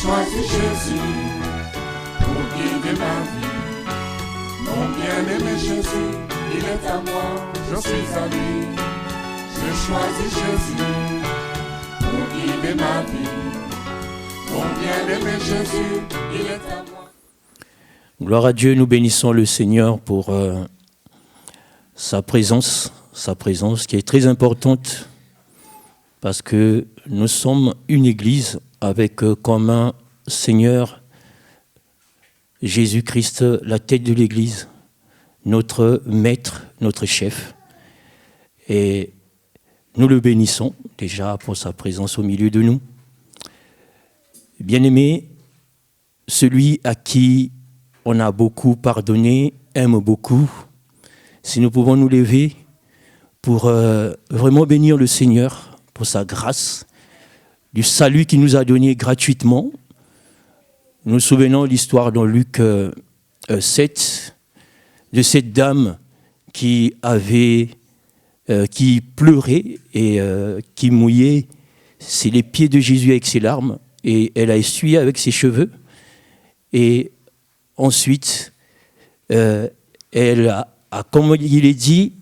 choisi Jésus pour guider ma vie. Mon bien-aimé Jésus, il est à moi, je suis à lui. Je choisis Jésus pour guider ma vie. Mon bien-aimé Jésus, il est à moi. Gloire à Dieu, nous bénissons le Seigneur pour sa présence qui est très importante parce que nous sommes une église avec comme un Seigneur Jésus-Christ, la tête de l'église, notre maître, notre chef. Et nous le bénissons déjà pour sa présence au milieu de nous. Bien-aimé, celui à qui on a beaucoup pardonné, aime beaucoup. Si nous pouvons nous lever pour vraiment bénir le Seigneur pour sa grâce, du salut qu'il nous a donné gratuitement. Nous nous souvenons de l'histoire dans Luc 7, de cette dame qui pleurait et qui mouillait les pieds de Jésus avec ses larmes, et elle a essuyé avec ses cheveux. Et ensuite, elle a, comme il est dit,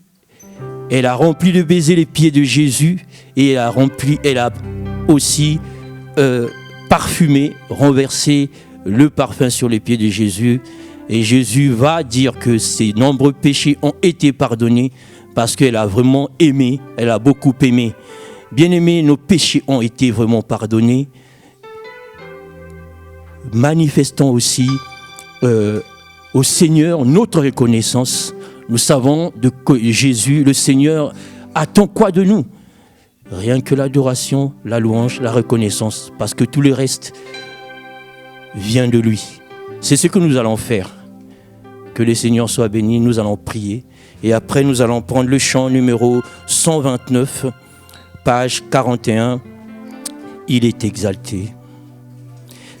elle a rempli de baisers les pieds de Jésus et elle a aussi parfumé, renversé le parfum sur les pieds de Jésus. Et Jésus va dire que ses nombreux péchés ont été pardonnés parce qu'elle a vraiment aimé, elle a beaucoup aimé. Bien-aimés, nos péchés ont été vraiment pardonnés. Manifestons aussi au Seigneur notre reconnaissance. Nous savons que Jésus, le Seigneur, attend quoi de nous? Rien que l'adoration, la louange, la reconnaissance, parce que tout le reste vient de lui. C'est ce que nous allons faire. Que le Seigneur soit béni, nous allons prier. Et après, nous allons prendre le chant numéro 129, page 41. Il est exalté.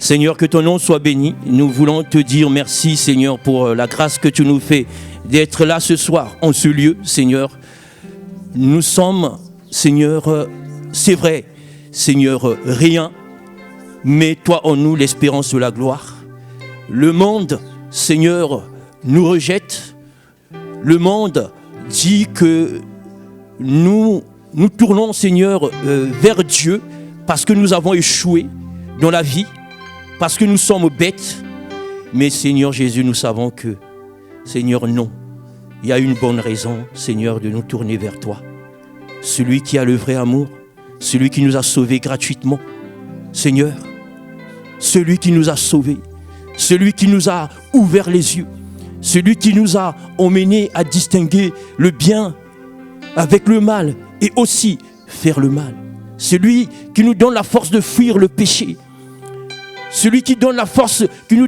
Seigneur, que ton nom soit béni. Nous voulons te dire merci, Seigneur, pour la grâce que tu nous fais d'être là ce soir, en ce lieu, Seigneur. Nous sommes, Seigneur, c'est vrai, Seigneur, rien, mais toi en nous l'espérance de la gloire. Le monde, Seigneur, nous rejette. Le monde dit que nous tournons, Seigneur, vers Dieu parce que nous avons échoué dans la vie, parce que nous sommes bêtes. Mais Seigneur Jésus, nous savons que, Seigneur, non. Il y a une bonne raison, Seigneur, de nous tourner vers toi. Celui qui a le vrai amour, celui qui nous a sauvés gratuitement. Seigneur, celui qui nous a sauvés, celui qui nous a ouvert les yeux, celui qui nous a emmenés à distinguer le bien avec le mal et aussi faire le mal. Celui qui nous donne la force de fuir le péché. Celui qui nous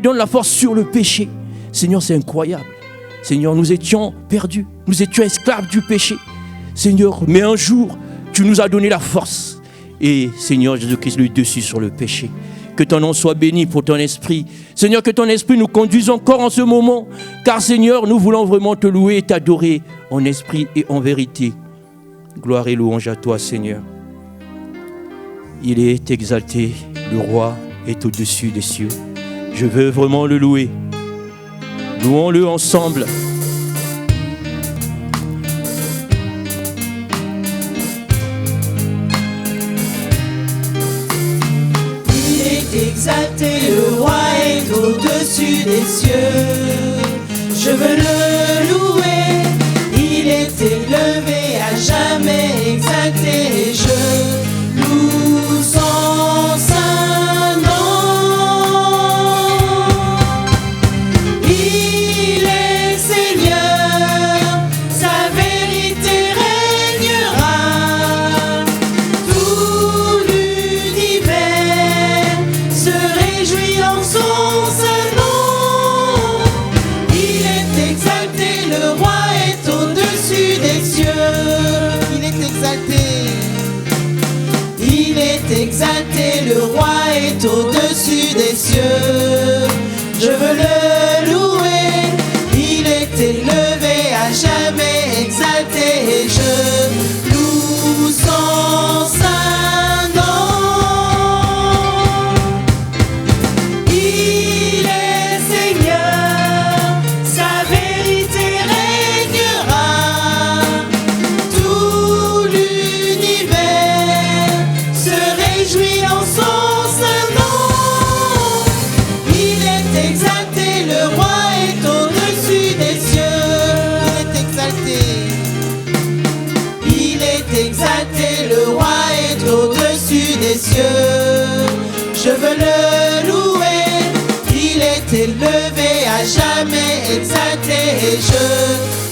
donne la force sur le péché. Seigneur, c'est incroyable. Seigneur, nous étions perdus. Nous étions esclaves du péché. Seigneur, mais un jour, tu nous as donné la force. Et Seigneur Jésus-Christ, le dessus sur le péché. Que ton nom soit béni pour ton esprit. Seigneur, que ton esprit nous conduise encore en ce moment. Car Seigneur, nous voulons vraiment te louer et t'adorer en esprit et en vérité. Gloire et louange à toi, Seigneur. Il est exalté, le roi est au-dessus des cieux. Je veux vraiment le louer. Louons-le ensemble. Il est exalté, le roi est au-dessus des cieux. Je veux le louer. Il est élevé, à jamais exalté. Et je loue son saint nom. Il est Seigneur, sa vérité régnera. Tout l'univers se réjouit en son saint nom. Il est exalté. est élevé, à jamais exalté, et je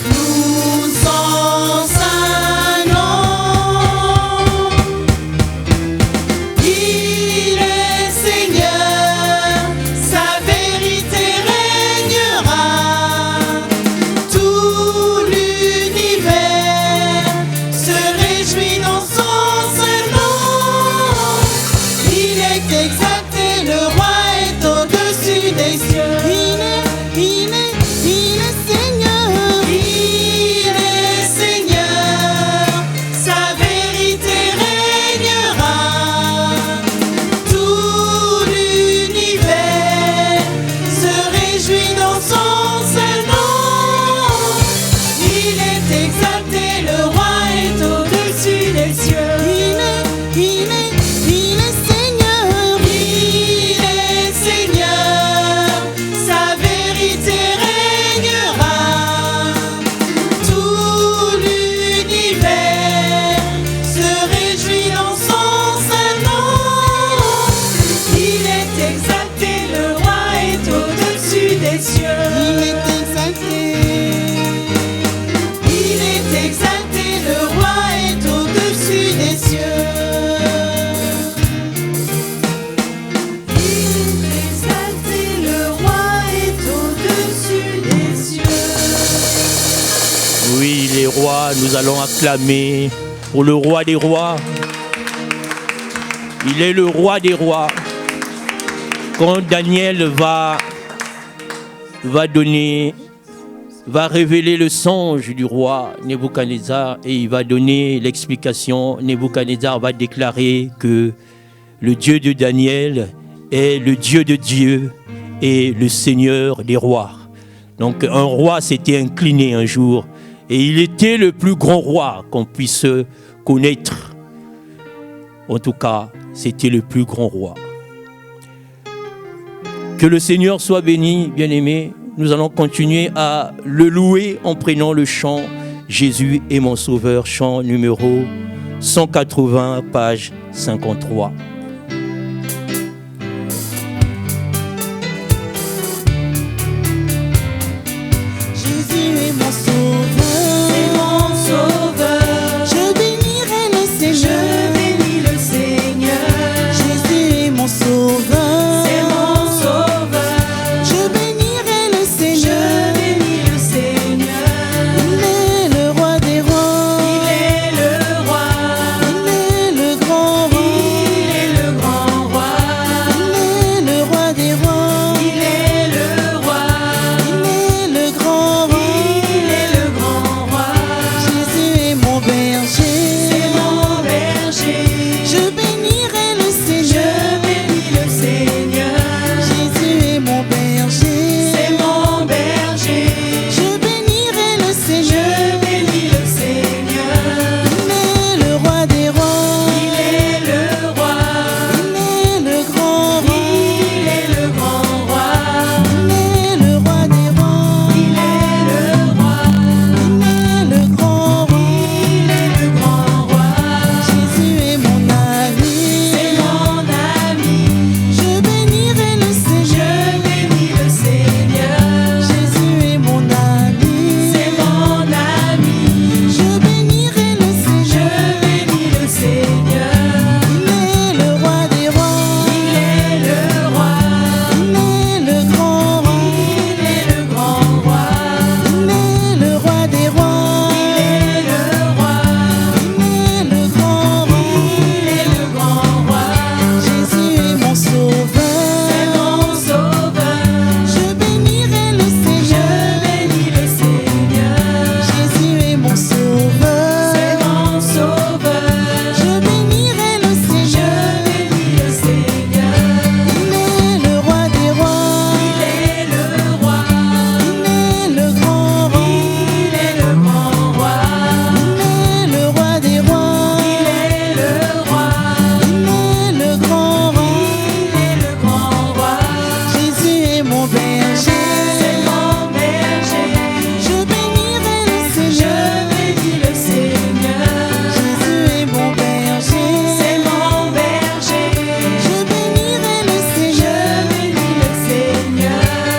loue son saint nom. Il est Seigneur, sa vérité régnera. Tout l'univers se réjouit dans son saint nom. Il est exalté, le roi est au-dessus des cieux. Il est Seigneur. Il est Seigneur, sa vérité régnera. Tout l'univers se réjouit dans son saint nom. Il est exalté, le roi est au-dessus des cieux. Il est Seigneur. Il est Seigneur, sa vérité régnera. Tout l'univers se réjouit dans son saint nom. Il est exalté, le roi est au-dessus des cieux. Il est exalté. Il est exalté, le roi est au-dessus des cieux. Il est exalté, le roi est au-dessus des cieux. Oui, les rois, nous allons acclamer pour le roi des rois. Il est le roi des rois. Quand Daniel va révéler le songe du roi Nebuchadnezzar et il va donner l'explication, Nebuchadnezzar va déclarer que le Dieu de Daniel est le Dieu de Dieu et le Seigneur des rois. Donc un roi s'était incliné un jour et il était le plus grand roi qu'on puisse connaître. En tout cas, c'était le plus grand roi. Que le Seigneur soit béni, bien-aimés. Nous allons continuer à le louer en prenant le chant « Jésus est mon sauveur », chant numéro 180, page 53. Jésus est mon sauveur. C'est mon sauveur. Je bénirai le Seigneur. Je bénis le Seigneur. Jésus est mon sauveur. C'est mon sauveur. Je bénirai le Seigneur. Je bénis le Seigneur. Il est le roi des rois. Il est le roi. Il est le grand roi. Il est le grand roi. Il est le roi des rois. Il est le roi. Il est le grand roi. Il est le grand roi. Jésus est mon berger. C'est mon berger. Je bénirai le Seigneur. Je bénis le Seigneur. Jésus est mon berger. C'est mon berger. Je bénirai le Seigneur. Je bénis le Seigneur. Il est le roi des rois. Il est le roi. Il est le grand roi. Il est le grand roi. Il est le roi des rois. Il est le roi. Il est le grand roi. Il est le grand roi. Jésus est mon ami. C'est mon ami. Je bénirai le Seigneur. Je bénis le Seigneur. Jésus est mon ami. C'est mon ami. Je bénirai le Seigneur. Je bénis le Seigneur. Il est le roi des rois. Il est le roi. Il est le grand roi. Il est le grand roi. Il est le roi des rois. Il est le roi. Il est le grand roi. Il est le grand roi. Jésus est mon sauveur. C'est mon sauveur. Je bénirai le Seigneur. Je bénis le Seigneur. Jésus est mon sauveur. C'est mon sauveur. Je bénirai le Seigneur. Je bénis le Seigneur. Il est le roi des rois. Il est le roi. Il est le grand roi. Il est le grand roi. Il est le roi des rois. Il est le roi. Il est le grand roi. Il est le grand roi. Jésus est mon berger. C'est mon berger. Je bénirai le Seigneur. Je bénis le Seigneur. Jésus est mon berger. C'est mon berger. Je bénirai le Seigneur. Je bénis le Seigneur.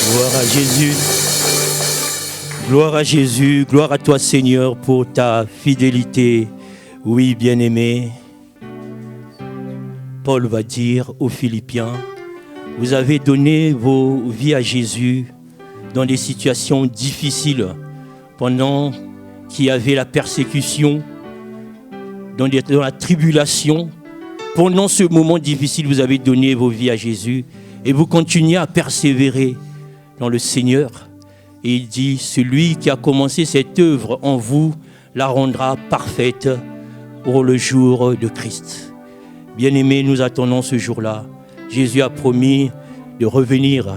Gloire à Jésus. Gloire à Jésus. Gloire à toi, Seigneur, pour ta fidélité. Oui, bien-aimé. Paul va dire aux Philippiens, vous avez donné vos vies à Jésus dans des situations difficiles, pendant qu'il y avait la persécution, dans la tribulation. Pendant ce moment difficile, vous avez donné vos vies à Jésus et vous continuez à persévérer dans le Seigneur. Et il dit, celui qui a commencé cette œuvre en vous la rendra parfaite pour le jour de Christ. Bien-aimés, nous attendons ce jour-là. Jésus a promis de revenir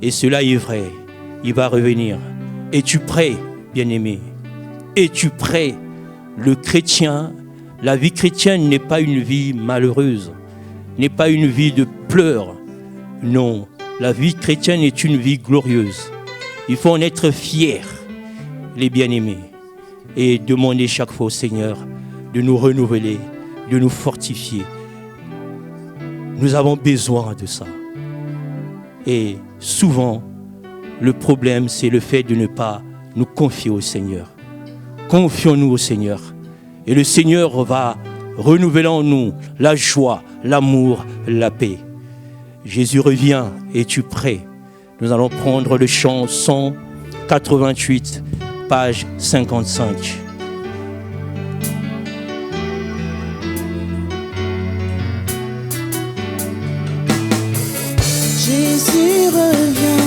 et cela est vrai. Il va revenir. Es-tu prêt, bien-aimé? Es-tu prêt? Le chrétien, la vie chrétienne n'est pas une vie malheureuse, n'est pas une vie de pleurs. Non, la vie chrétienne est une vie glorieuse. Il faut en être fier, les bien-aimés, et demander chaque fois au Seigneur de nous renouveler, de nous fortifier. Nous avons besoin de ça. Et souvent, le problème, c'est le fait de ne pas nous confier au Seigneur. Confions-nous au Seigneur. Et le Seigneur va renouveler en nous la joie, l'amour, la paix. Jésus revient. Es-tu prêt? Nous allons prendre le chant 188, page 55. Jésus revient.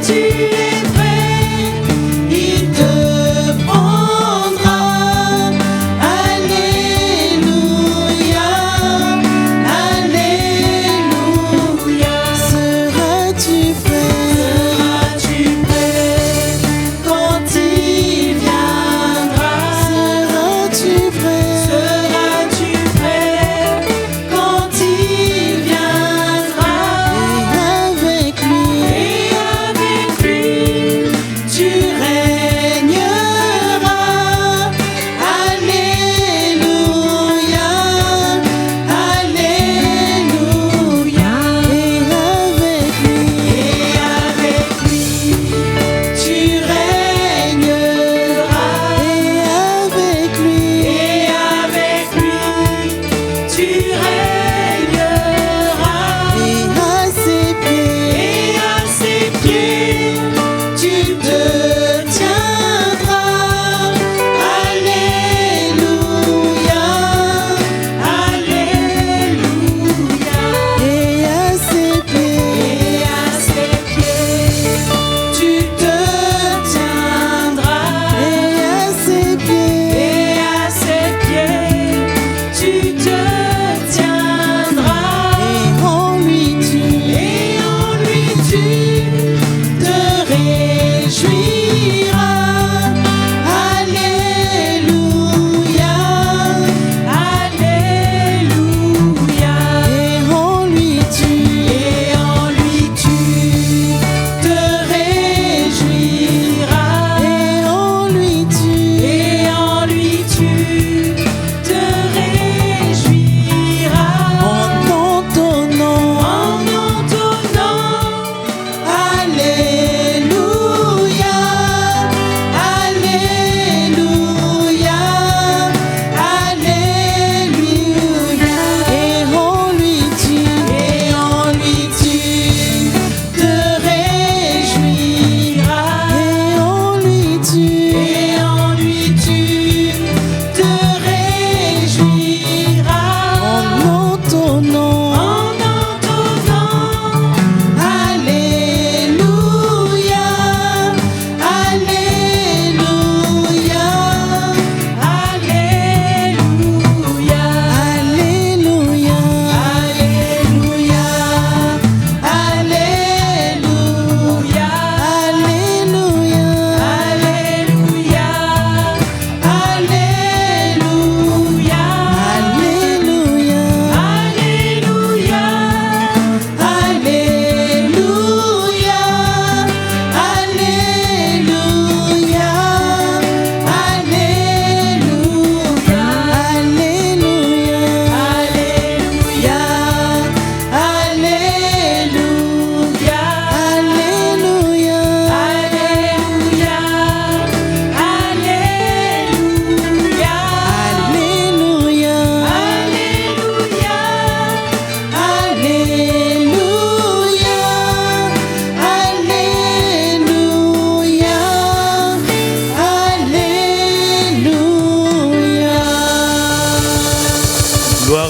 Tu es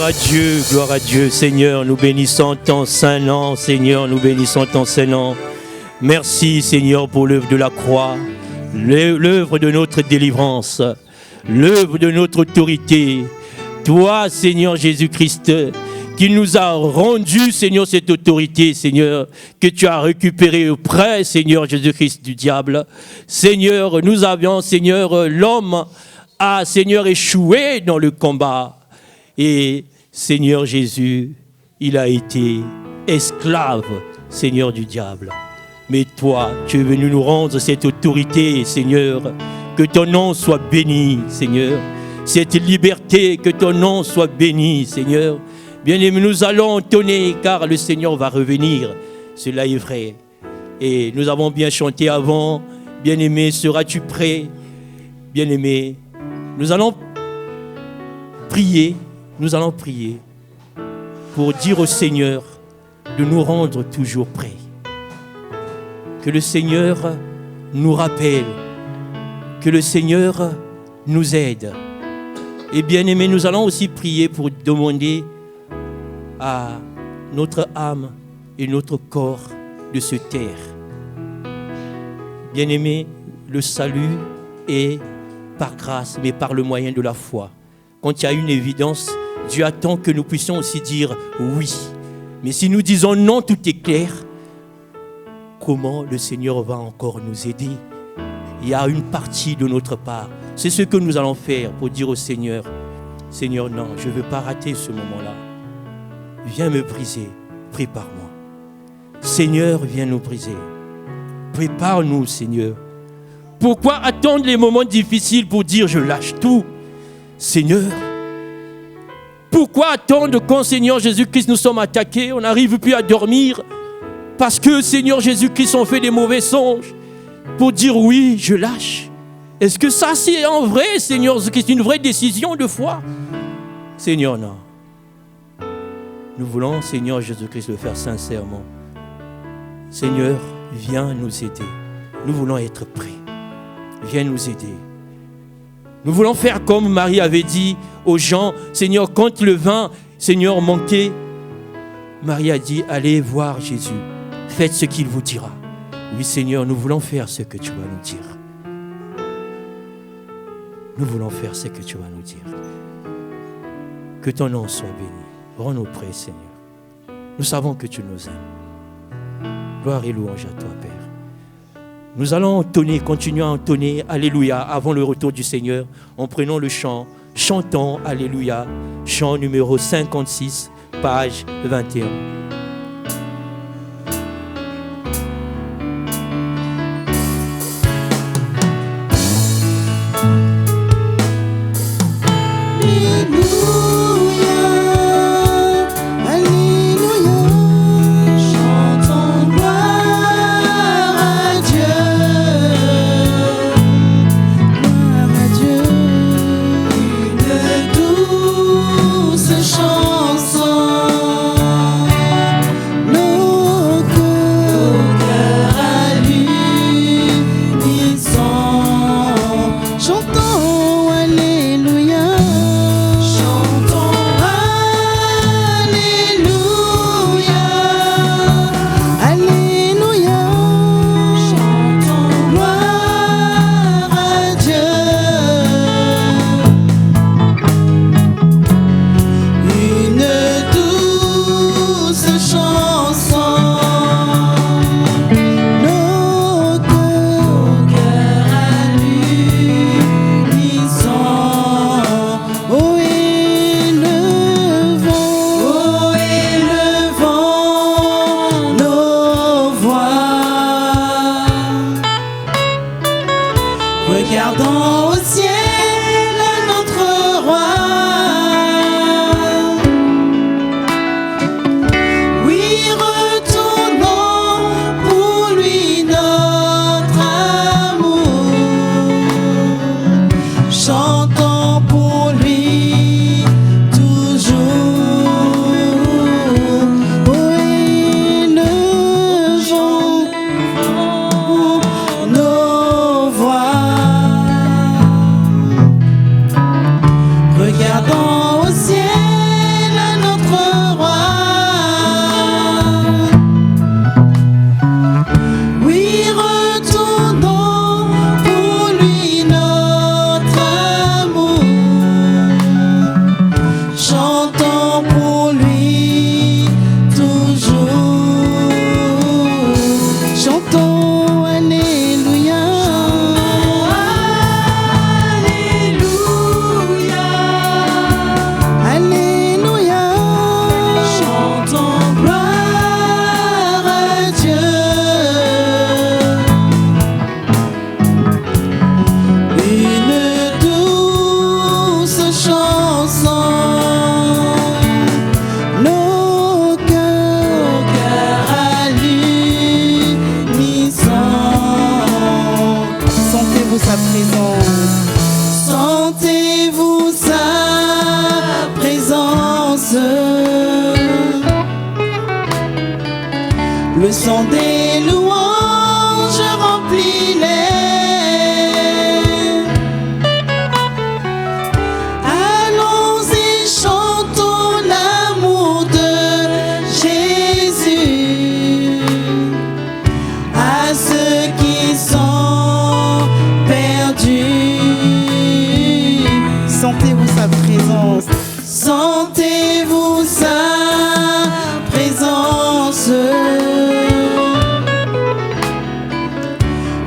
à Dieu, Seigneur, nous bénissons ton Saint-Nom, Seigneur, nous bénissons ton Saint-Nom. Merci, Seigneur, pour l'œuvre de la croix, l'œuvre de notre délivrance, l'œuvre de notre autorité. Toi, Seigneur Jésus-Christ, qui nous a rendu, Seigneur, cette autorité, Seigneur, que tu as récupérée auprès, Seigneur Jésus-Christ, du diable. Seigneur, nous avions, Seigneur, l'homme a, Seigneur, échoué dans le combat. Et Seigneur Jésus, il a été esclave, Seigneur du diable. Mais toi, tu es venu nous rendre cette autorité, Seigneur. Que ton nom soit béni, Seigneur. Cette liberté, que ton nom soit béni, Seigneur. Bien-aimés, nous allons entonner car le Seigneur va revenir. Cela est vrai. Et nous avons bien chanté avant. Bien-aimé, seras-tu prêt? Bien-aimé, nous allons prier. Nous allons prier pour dire au Seigneur de nous rendre toujours prêts. Que le Seigneur nous rappelle, que le Seigneur nous aide. Et bien aimé, nous allons aussi prier pour demander à notre âme et notre corps de se taire. Bien aimé, le salut est par grâce, mais par le moyen de la foi. Quand il y a une évidence, Dieu attend que nous puissions aussi dire oui. Mais si nous disons non, tout est clair. Comment le Seigneur va encore nous aider? Il y a une partie de notre part. C'est ce que nous allons faire pour dire au Seigneur, Seigneur, non, je ne veux pas rater ce moment-là. Viens me briser, prépare-moi. Seigneur, viens nous briser. Prépare-nous, Seigneur. Pourquoi attendre les moments difficiles pour dire je lâche tout? Seigneur, pourquoi attendre quand, Seigneur Jésus-Christ, nous sommes attaqués, on n'arrive plus à dormir parce que, Seigneur Jésus-Christ, on fait des mauvais songes pour dire oui, je lâche? Est-ce que ça, c'est en vrai, Seigneur Jésus-Christ, une vraie décision de foi? Seigneur, non. Nous voulons, Seigneur Jésus-Christ, le faire sincèrement. Seigneur, viens nous aider. Nous voulons être prêts. Viens nous aider. Nous voulons faire comme Marie avait dit aux gens, Seigneur, quand le vin, Seigneur, manquait, Marie a dit, allez voir Jésus, faites ce qu'il vous dira. Oui, Seigneur, nous voulons faire ce que tu vas nous dire. Nous voulons faire ce que tu vas nous dire. Que ton nom soit béni. Rends-nous prêts, Seigneur. Nous savons que tu nous aimes. Gloire et louange à toi, Père. Nous allons entonner, continuer à entonner Alléluia avant le retour du Seigneur en prenant le chant. Chantons Alléluia, chant numéro 56, page 21.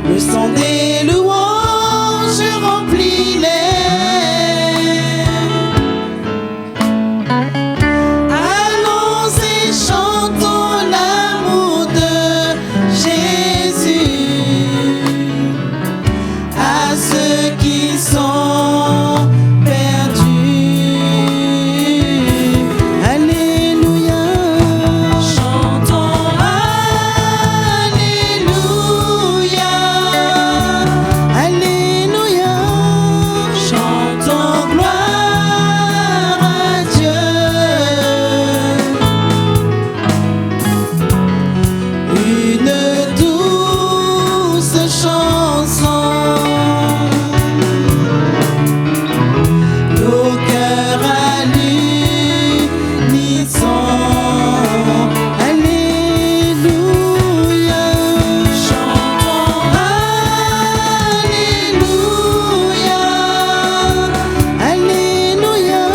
Le son des louanges remplit l'air. Allons et chantons l'amour de Jésus à ceux qui sont perdus. Alléluia. Chantons Alléluia. Alléluia. Chantons gloire à Dieu. Une douce chanson. Nos cœurs à l'unisson. Alléluia. Chantons Alléluia. Alléluia.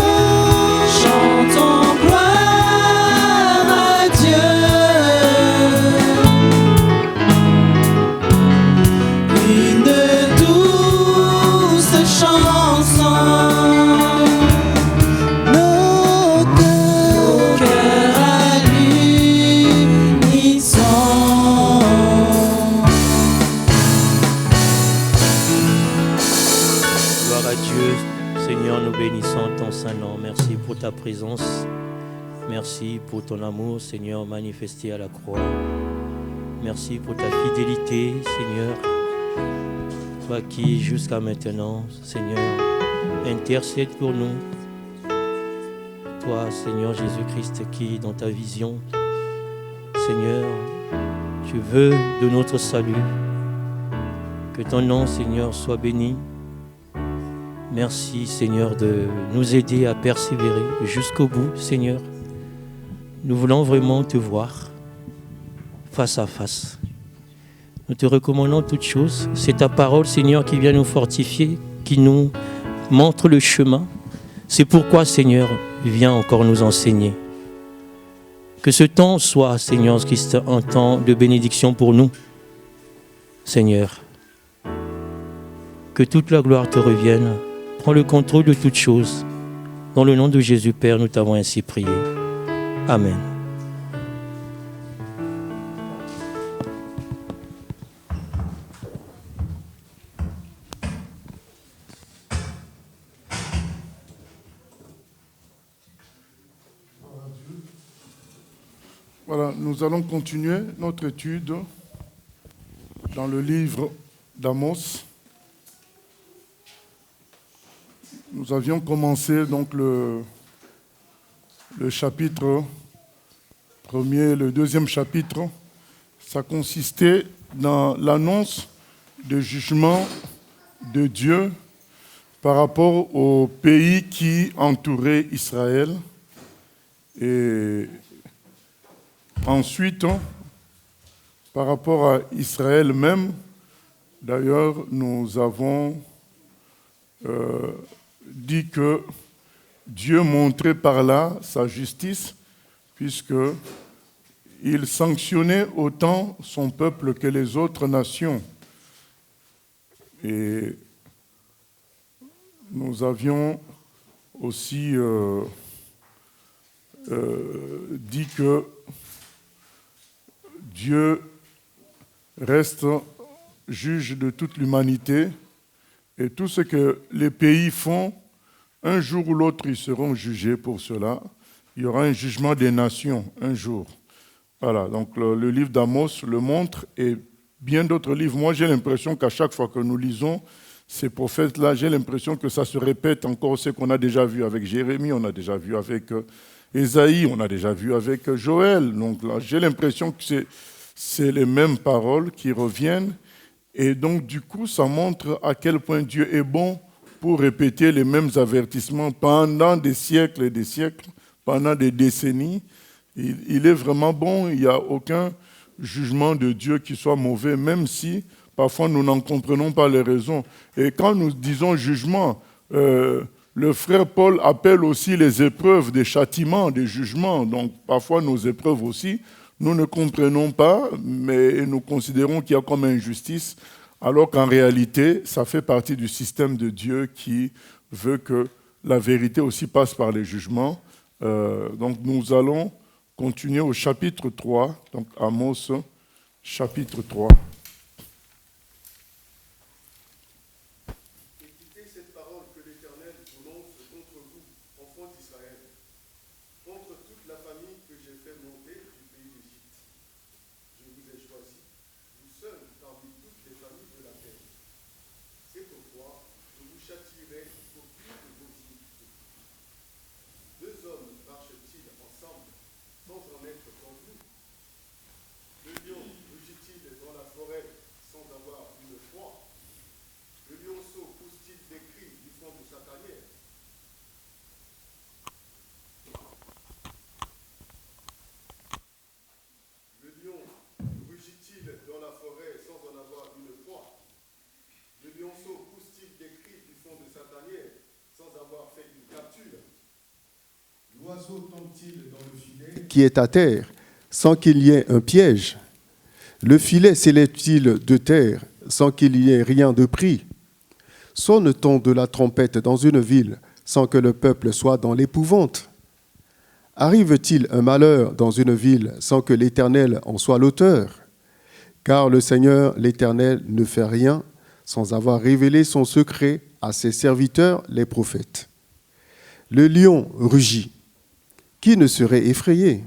Chantons gloire à Dieu. Une douce chanson. Nos cœurs à l'unisson. Gloire à Dieu, Seigneur, nous bénissons ton Saint-Nom. Merci pour ta présence. Merci pour ton amour, Seigneur, manifesté à la croix. Merci pour ta fidélité, Seigneur. Toi qui, jusqu'à maintenant, Seigneur, intercède pour nous. Toi, Seigneur Jésus-Christ, qui, dans ta vision, Seigneur, tu veux de notre salut. Que ton nom, Seigneur, soit béni. Merci, Seigneur, de nous aider à persévérer jusqu'au bout, Seigneur. Nous voulons vraiment te voir face à face. Nous te recommandons toutes choses. C'est ta parole, Seigneur, qui vient nous fortifier, qui nous montre le chemin. C'est pourquoi, Seigneur, viens encore nous enseigner. Que ce temps soit, Seigneur Christ, un temps de bénédiction pour nous, Seigneur. Que toute la gloire te revienne. Prends le contrôle de toutes choses. Dans le nom de Jésus, Père, nous t'avons ainsi prié. Amen. Voilà, nous allons continuer notre étude dans le livre d'Amos. Nous avions commencé donc le chapitre premier, le deuxième chapitre. Ça consistait dans l'annonce de jugement de Dieu par rapport au pays qui entourait Israël. Et ensuite, par rapport à Israël même, d'ailleurs, nous avons dit que Dieu montrait par là sa justice, puisqu'il sanctionnait autant son peuple que les autres nations. Et nous avions aussi dit que Dieu reste juge de toute l'humanité et tout ce que les pays font, un jour ou l'autre, ils seront jugés pour cela. Il y aura un jugement des nations, un jour. Voilà, donc le livre d'Amos le montre et bien d'autres livres. Moi, j'ai l'impression qu'à chaque fois que nous lisons ces prophètes-là, j'ai l'impression que ça se répète encore ce qu'on a déjà vu avec Jérémie, on a déjà vu avec Ésaïe, on a déjà vu avec Joël. Donc là, j'ai l'impression que c'est les mêmes paroles qui reviennent. Et donc, du coup, ça montre à quel point Dieu est bon pour répéter les mêmes avertissements pendant des siècles et des siècles, pendant des décennies. Il est vraiment bon, il n'y a aucun jugement de Dieu qui soit mauvais, même si parfois nous n'en comprenons pas les raisons. Et quand nous disons jugement, le frère Paul appelle aussi les épreuves des châtiments, des jugements. Donc parfois nos épreuves aussi, nous ne comprenons pas, mais nous considérons qu'il y a comme injustice alors qu'en réalité, ça fait partie du système de Dieu qui veut que la vérité aussi passe par les jugements. Donc nous allons continuer au chapitre 3, donc Amos, chapitre 3. Écoutez cette parole que l'Éternel prononce contre vous, enfants d'Israël, contre toute la famille que j'ai fait monter du pays d'Égypte. Je vous ai choisi, vous seuls parmi toutes les familles de la terre. C'est pourquoi je vous châtierai pour toutes vos iniquités. Deux hommes marchent-ils ensemble sans en être convenus? Le lion rugit-il dans la forêt sans avoir une proie? Le lionceau pousse-t-il des cris du fond de sa tanière? Le lion rugit-il dans la forêt sans en avoir une proie? Le lionceau pousse-t-il des cris du fond de sa tanière sans avoir fait une capture? L'oiseau tombe-t-il dans le filet qui est à terre sans qu'il y ait un piège? Le filet s'élève-t-il de terre sans qu'il y ait rien de pris? Sonne-t-on de la trompette dans une ville sans que le peuple soit dans l'épouvante? Arrive-t-il un malheur dans une ville sans que l'Éternel en soit l'auteur? Car le Seigneur, l'Éternel, ne fait rien sans avoir révélé son secret à ses serviteurs, les prophètes. Le lion rugit. Qui ne serait effrayé?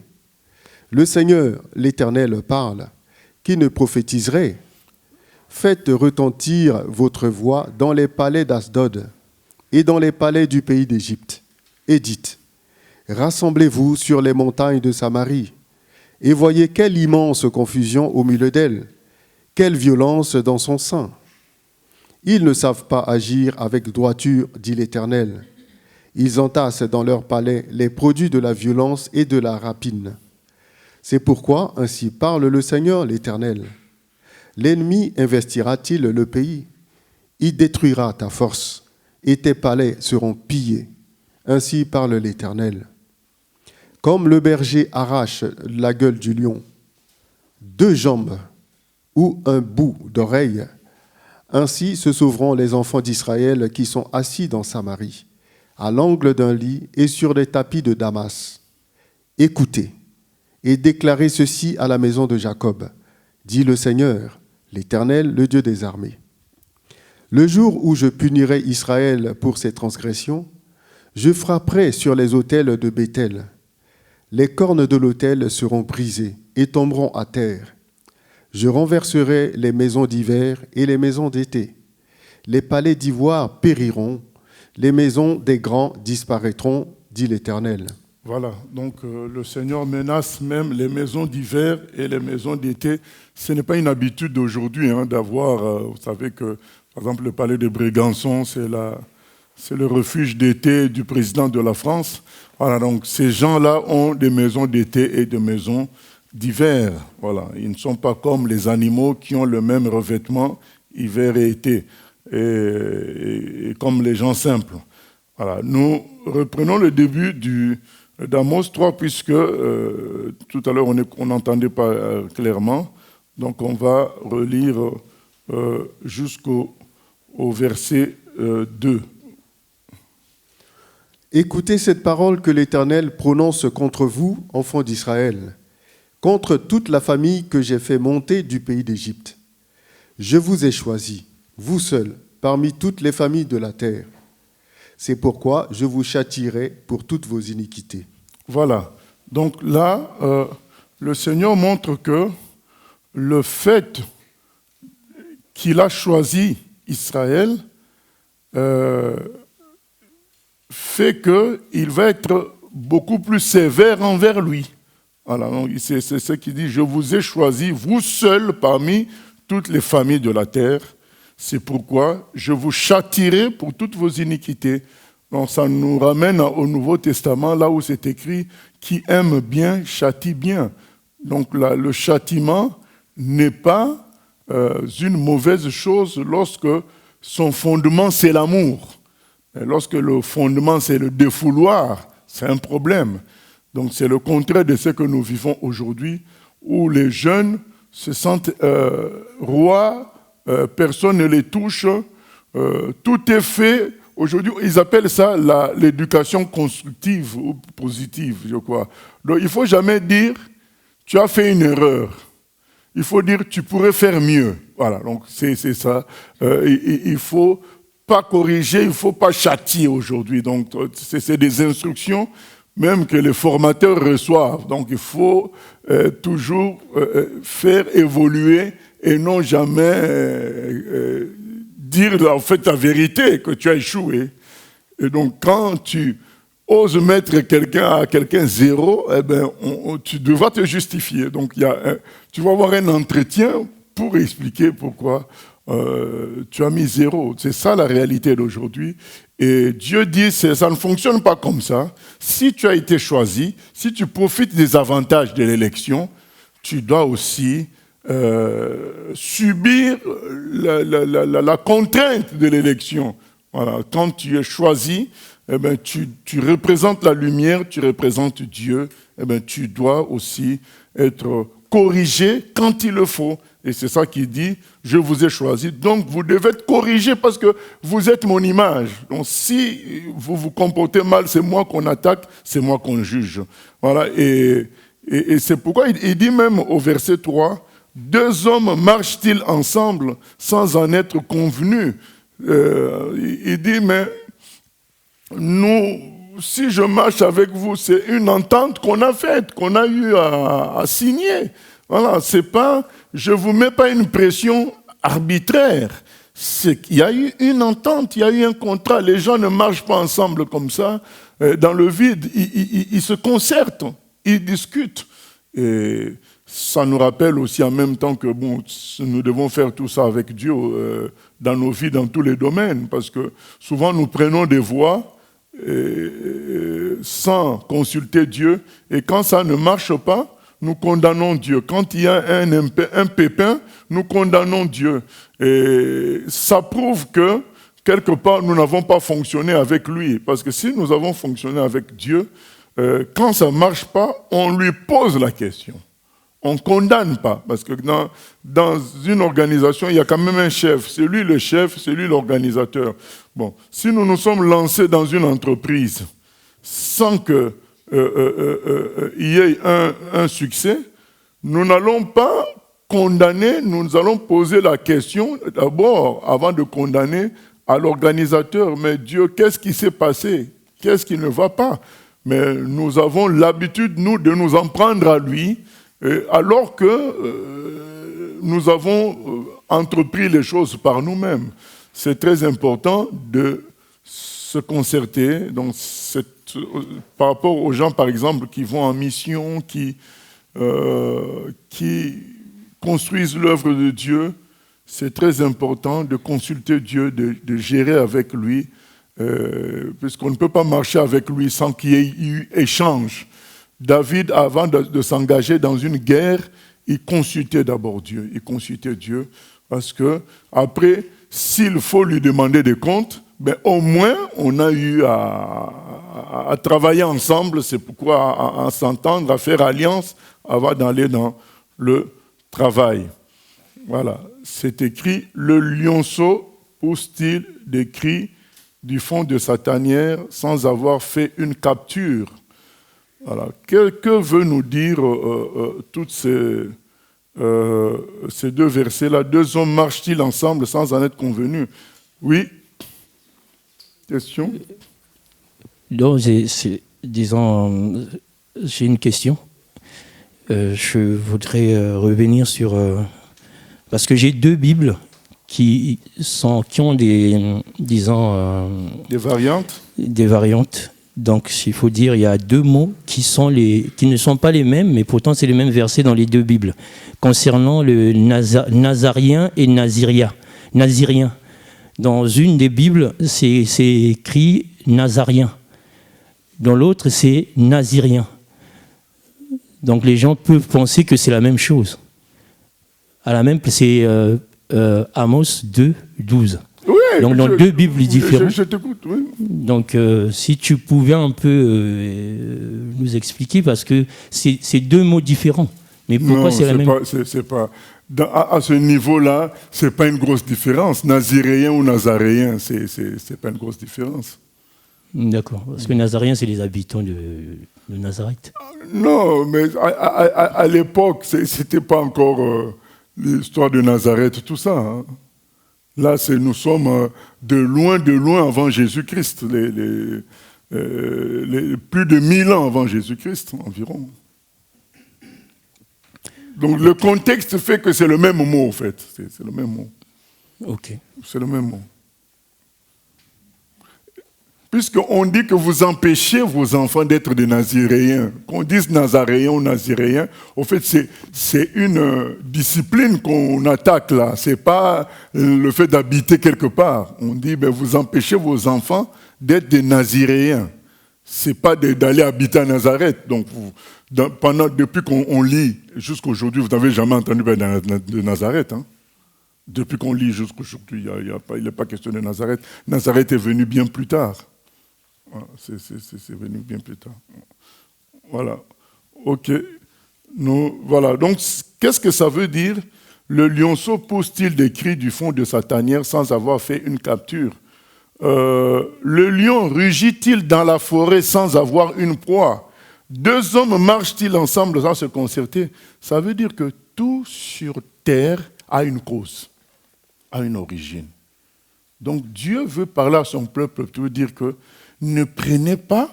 Le Seigneur, l'Éternel, parle. Qui ne prophétiserait? Faites retentir votre voix dans les palais d'Asdod et dans les palais du pays d'Égypte, et dites, rassemblez-vous sur les montagnes de Samarie, et voyez quelle immense confusion au milieu d'elle, quelle violence dans son sein. Ils ne savent pas agir avec droiture, dit l'Éternel. Ils entassent dans leurs palais les produits de la violence et de la rapine. C'est pourquoi ainsi parle le Seigneur l'Éternel. L'ennemi investira-t-il le pays? Il détruira ta force, et tes palais seront pillés. Ainsi parle l'Éternel. Comme le berger arrache la gueule du lion, deux jambes ou un bout d'oreille, ainsi se sauveront les enfants d'Israël qui sont assis dans Samarie, à l'angle d'un lit et sur des tapis de Damas. Écoutez et déclarez ceci à la maison de Jacob, dit le Seigneur, l'Éternel, le Dieu des armées. Le jour où je punirai Israël pour ses transgressions, je frapperai sur les autels de Béthel. Les cornes de l'autel seront brisées et tomberont à terre. Je renverserai les maisons d'hiver et les maisons d'été. Les palais d'ivoire périront, les maisons des grands disparaîtront, dit l'Éternel. Voilà, donc le Seigneur menace même les maisons d'hiver et les maisons d'été. Ce n'est pas une habitude d'aujourd'hui d'avoir, vous savez que, par exemple, le palais de Brégançon, c'est le refuge d'été du président de la France. Voilà, donc ces gens-là ont des maisons d'été et des maisons d'hiver. Voilà, ils ne sont pas comme les animaux qui ont le même revêtement hiver et été, et comme les gens simples. Voilà, nous reprenons le début d'Amos 3, puisque tout à l'heure on n'entendait pas clairement. Donc on va relire jusqu'au verset 2. Écoutez cette parole que l'Éternel prononce contre vous, enfants d'Israël, contre toute la famille que j'ai fait monter du pays d'Égypte. Je vous ai choisis, vous seuls, parmi toutes les familles de la terre. C'est pourquoi je vous châtierai pour toutes vos iniquités. Voilà. Donc là, le Seigneur montre que le fait qu'il a choisi Israël fait qu'il va être beaucoup plus sévère envers lui. Voilà, donc c'est ce qu'il dit, je vous ai choisi, vous seuls parmi toutes les familles de la terre. C'est pourquoi je vous châtierai pour toutes vos iniquités. Donc ça nous ramène au Nouveau Testament, là où c'est écrit « qui aime bien, châtie bien ». Donc là, le châtiment n'est pas une mauvaise chose lorsque son fondement, c'est l'amour. Et lorsque le fondement, c'est le défouloir, c'est un problème. Donc c'est le contraire de ce que nous vivons aujourd'hui, où les jeunes se sentent rois personne ne les touche, tout est fait. Aujourd'hui, ils appellent ça l'éducation constructive ou positive, je crois. Donc, il ne faut jamais dire « tu as fait une erreur ». Il faut dire « tu pourrais faire mieux ». Voilà, donc c'est ça. Il ne faut pas corriger, il ne faut pas châtier aujourd'hui. Donc, c'est des instructions même que les formateurs reçoivent. Donc, il faut toujours faire évoluer et non jamais dire en fait la vérité, que tu as échoué. Et donc, quand tu oses mettre quelqu'un zéro, eh ben, tu devras te justifier. Donc, tu vas avoir un entretien pour expliquer pourquoi tu as mis zéro. C'est ça la réalité d'aujourd'hui. Et Dieu dit, ça ne fonctionne pas comme ça. Si tu as été choisi, si tu profites des avantages de l'élection, tu dois aussi subir la contrainte de l'élection. Voilà. Quand tu es choisi, eh ben, tu représentes la lumière, tu représentes Dieu, eh ben, tu dois aussi être corrigé quand il le faut. Et c'est ça qu'il dit, je vous ai choisi, donc vous devez être corrigé parce que vous êtes mon image. Donc si vous vous comportez mal, c'est moi qu'on attaque, c'est moi qu'on juge. Voilà. Et c'est pourquoi il dit même au verset 3, « Deux hommes marchent-ils ensemble sans en être convenus ?» Il dit, mais nous, si je marche avec vous, c'est une entente qu'on a faite, qu'on a eu à signer. Voilà, c'est pas, je vous mets pas une pression arbitraire. Il y a eu une entente, il y a eu un contrat. Les gens ne marchent pas ensemble comme ça, dans le vide. Ils se concertent, ils discutent. Et ça nous rappelle aussi en même temps que bon, nous devons faire tout ça avec Dieu dans nos vies, dans tous les domaines, parce que souvent nous prenons des voies sans consulter Dieu, et quand ça ne marche pas, nous condamnons Dieu. Quand il y a un pépin, nous condamnons Dieu. Et ça prouve que, quelque part, nous n'avons pas fonctionné avec lui. Parce que si nous avons fonctionné avec Dieu, quand ça ne marche pas, on lui pose la question. On ne condamne pas. Parce que dans une organisation, il y a quand même un chef. C'est lui le chef, c'est lui l'organisateur. Bon, si nous nous sommes lancés dans une entreprise sans que il y ait un succès, nous n'allons pas condamner, nous allons poser la question d'abord, avant de condamner, à l'organisateur. Mais Dieu, qu'est-ce qui s'est passé? Qu'est-ce qui ne va pas? Mais nous avons l'habitude, nous, de nous en prendre à lui, alors que nous avons entrepris les choses par nous-mêmes. C'est très important de se concerter. Donc, par rapport aux gens, par exemple, qui vont en mission, qui construisent l'œuvre de Dieu, c'est très important de consulter Dieu, de gérer avec lui, puisqu'on ne peut pas marcher avec lui sans qu'il y ait eu échange. David, avant de s'engager dans une guerre, il consultait d'abord Dieu. Il consultait Dieu parce que après, s'il faut lui demander des comptes, ben, au moins, on a eu à travailler ensemble. C'est pourquoi à s'entendre, à faire alliance avant d'aller dans le travail. Voilà, c'est écrit, le lionceau pousse-t-il des cris du fond de sa tanière sans avoir fait une capture. Voilà. Que veut nous dire toutes ces deux versets-là? Deux hommes marchent-ils ensemble sans en être convenus? Oui. Question? Donc, j'ai une question. Je voudrais revenir sur... parce que j'ai deux Bibles qui ont des variantes. Des variantes. Donc, il faut dire, il y a deux mots qui ne sont pas les mêmes, mais pourtant c'est les mêmes versets dans les deux Bibles, concernant le Nazarien et Nazirien. Dans une des Bibles, c'est écrit Nazarien. Dans l'autre, c'est Nazirien. Donc, les gens peuvent penser que c'est la même chose. C'est Amos 2, 12. Oui, donc, dans deux Bibles différentes. Je t'écoute, oui. Donc, si tu pouvais un peu nous expliquer, parce que c'est deux mots différents. Mais pourquoi c'est la même? à ce niveau-là, ce n'est pas une grosse différence. Naziréen ou nazaréen, ce n'est pas une grosse différence. D'accord. Parce que Nazaréens, c'est les habitants de Nazareth. Non, mais à l'époque, ce n'était pas encore l'histoire de Nazareth, tout ça. Hein. Là, nous sommes de loin avant Jésus-Christ, plus de 1000 ans avant Jésus-Christ, environ. Donc le contexte fait que c'est le même mot, en fait. C'est le même mot. Ok. C'est le même mot. Puisqu'on dit que vous empêchez vos enfants d'être des naziréens, qu'on dise nazaréen ou naziréen, au fait, c'est une discipline qu'on attaque là. Ce n'est pas le fait d'habiter quelque part. On dit, vous empêchez vos enfants d'être des naziréens. Ce n'est pas d'aller habiter à Nazareth. Donc, depuis qu'on lit jusqu'à aujourd'hui, vous n'avez jamais entendu parler de Nazareth. Hein? Depuis qu'on lit jusqu'à aujourd'hui, il n'est pas question de Nazareth. Nazareth est venu bien plus tard. C'est venu bien plus tard. Voilà. Ok. Voilà. Donc, qu'est-ce que ça veut dire? Le lionceau pousse-t-il des cris du fond de sa tanière sans avoir fait une capture? Le lion rugit-il dans la forêt sans avoir une proie? Deux hommes marchent-ils ensemble sans se concerter? Ça veut dire que tout sur terre a une cause, a une origine. Donc, Dieu veut parler à son peuple pour dire que ne prenez pas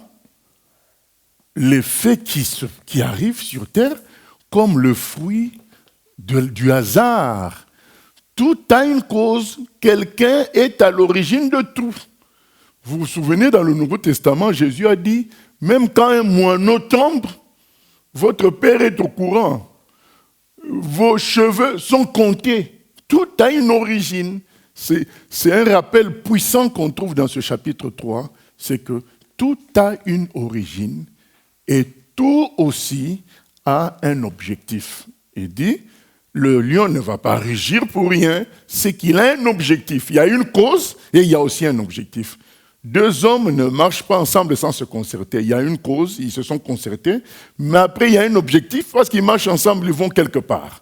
les faits qui arrivent sur terre comme le fruit du hasard. Tout a une cause, quelqu'un est à l'origine de tout. Vous vous souvenez, dans le Nouveau Testament, Jésus a dit, même quand un moineau tombe, votre Père est au courant. Vos cheveux sont comptés. Tout a une origine. C'est un rappel puissant qu'on trouve dans ce chapitre 3. C'est que tout a une origine et tout aussi a un objectif. Il dit, le lion ne va pas rugir pour rien, c'est qu'il a un objectif. Il y a une cause et il y a aussi un objectif. Deux hommes ne marchent pas ensemble sans se concerter. Il y a une cause, ils se sont concertés, mais après il y a un objectif, parce qu'ils marchent ensemble, ils vont quelque part.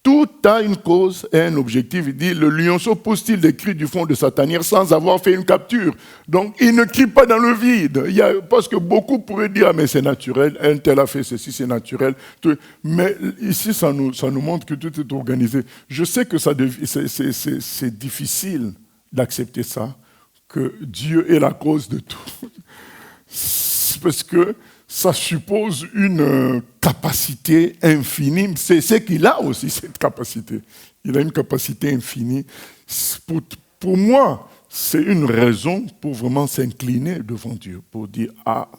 Tout a une cause et un objectif. Il dit, le lionceau pousse-t-il des cris du fond de sa tanière sans avoir fait une capture? Donc, il ne crie pas dans le vide. Parce que beaucoup pourraient dire, ah, mais c'est naturel, un tel a fait ceci, c'est naturel. Mais ici, ça nous montre que tout est organisé. Je sais que c'est difficile d'accepter ça, que Dieu est la cause de tout. Parce que ça suppose une capacité infinie. C'est ce qu'il a aussi, cette capacité. Il a une capacité infinie. Pour moi, c'est une raison pour vraiment s'incliner devant Dieu, pour dire, ah,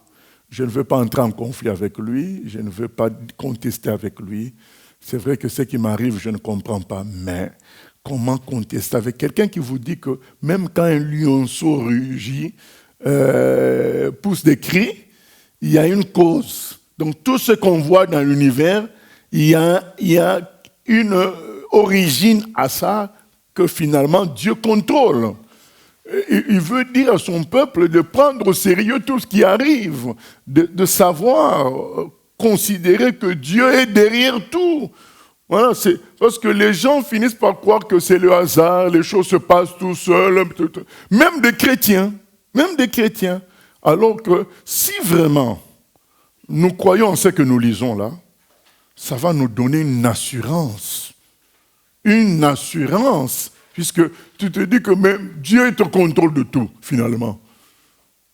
je ne veux pas entrer en conflit avec lui, je ne veux pas contester avec lui. C'est vrai que ce qui m'arrive, je ne comprends pas, mais comment contester avec quelqu'un qui vous dit que même quand un lionceau rugit, pousse des cris, il y a une cause. Donc tout ce qu'on voit dans l'univers, il y a une origine à ça que finalement Dieu contrôle. Il veut dire à son peuple de prendre au sérieux tout ce qui arrive, de savoir, considérer que Dieu est derrière tout. Voilà, c'est parce que les gens finissent par croire que c'est le hasard, les choses se passent tout seuls, même des chrétiens. Alors que si vraiment nous croyons en ce que nous lisons là, ça va nous donner une assurance, puisque tu te dis que même Dieu est au contrôle de tout, finalement.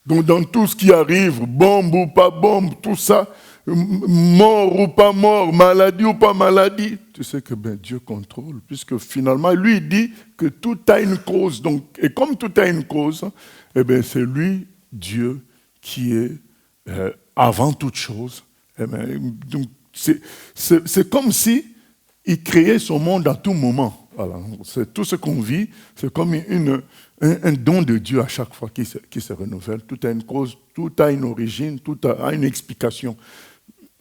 Donc dans tout ce qui arrive, bombe ou pas bombe, tout ça, mort ou pas mort, maladie ou pas maladie, tu sais que Dieu contrôle, puisque finalement, lui, il dit que tout a une cause. Donc, et comme tout a une cause, c'est lui, Dieu, qui est avant toute chose. Donc, c'est comme si il créait son monde à tout moment. Voilà. C'est tout ce qu'on vit, c'est comme un don de Dieu à chaque fois qui se renouvelle. Tout a une cause, tout a une origine, tout a une explication.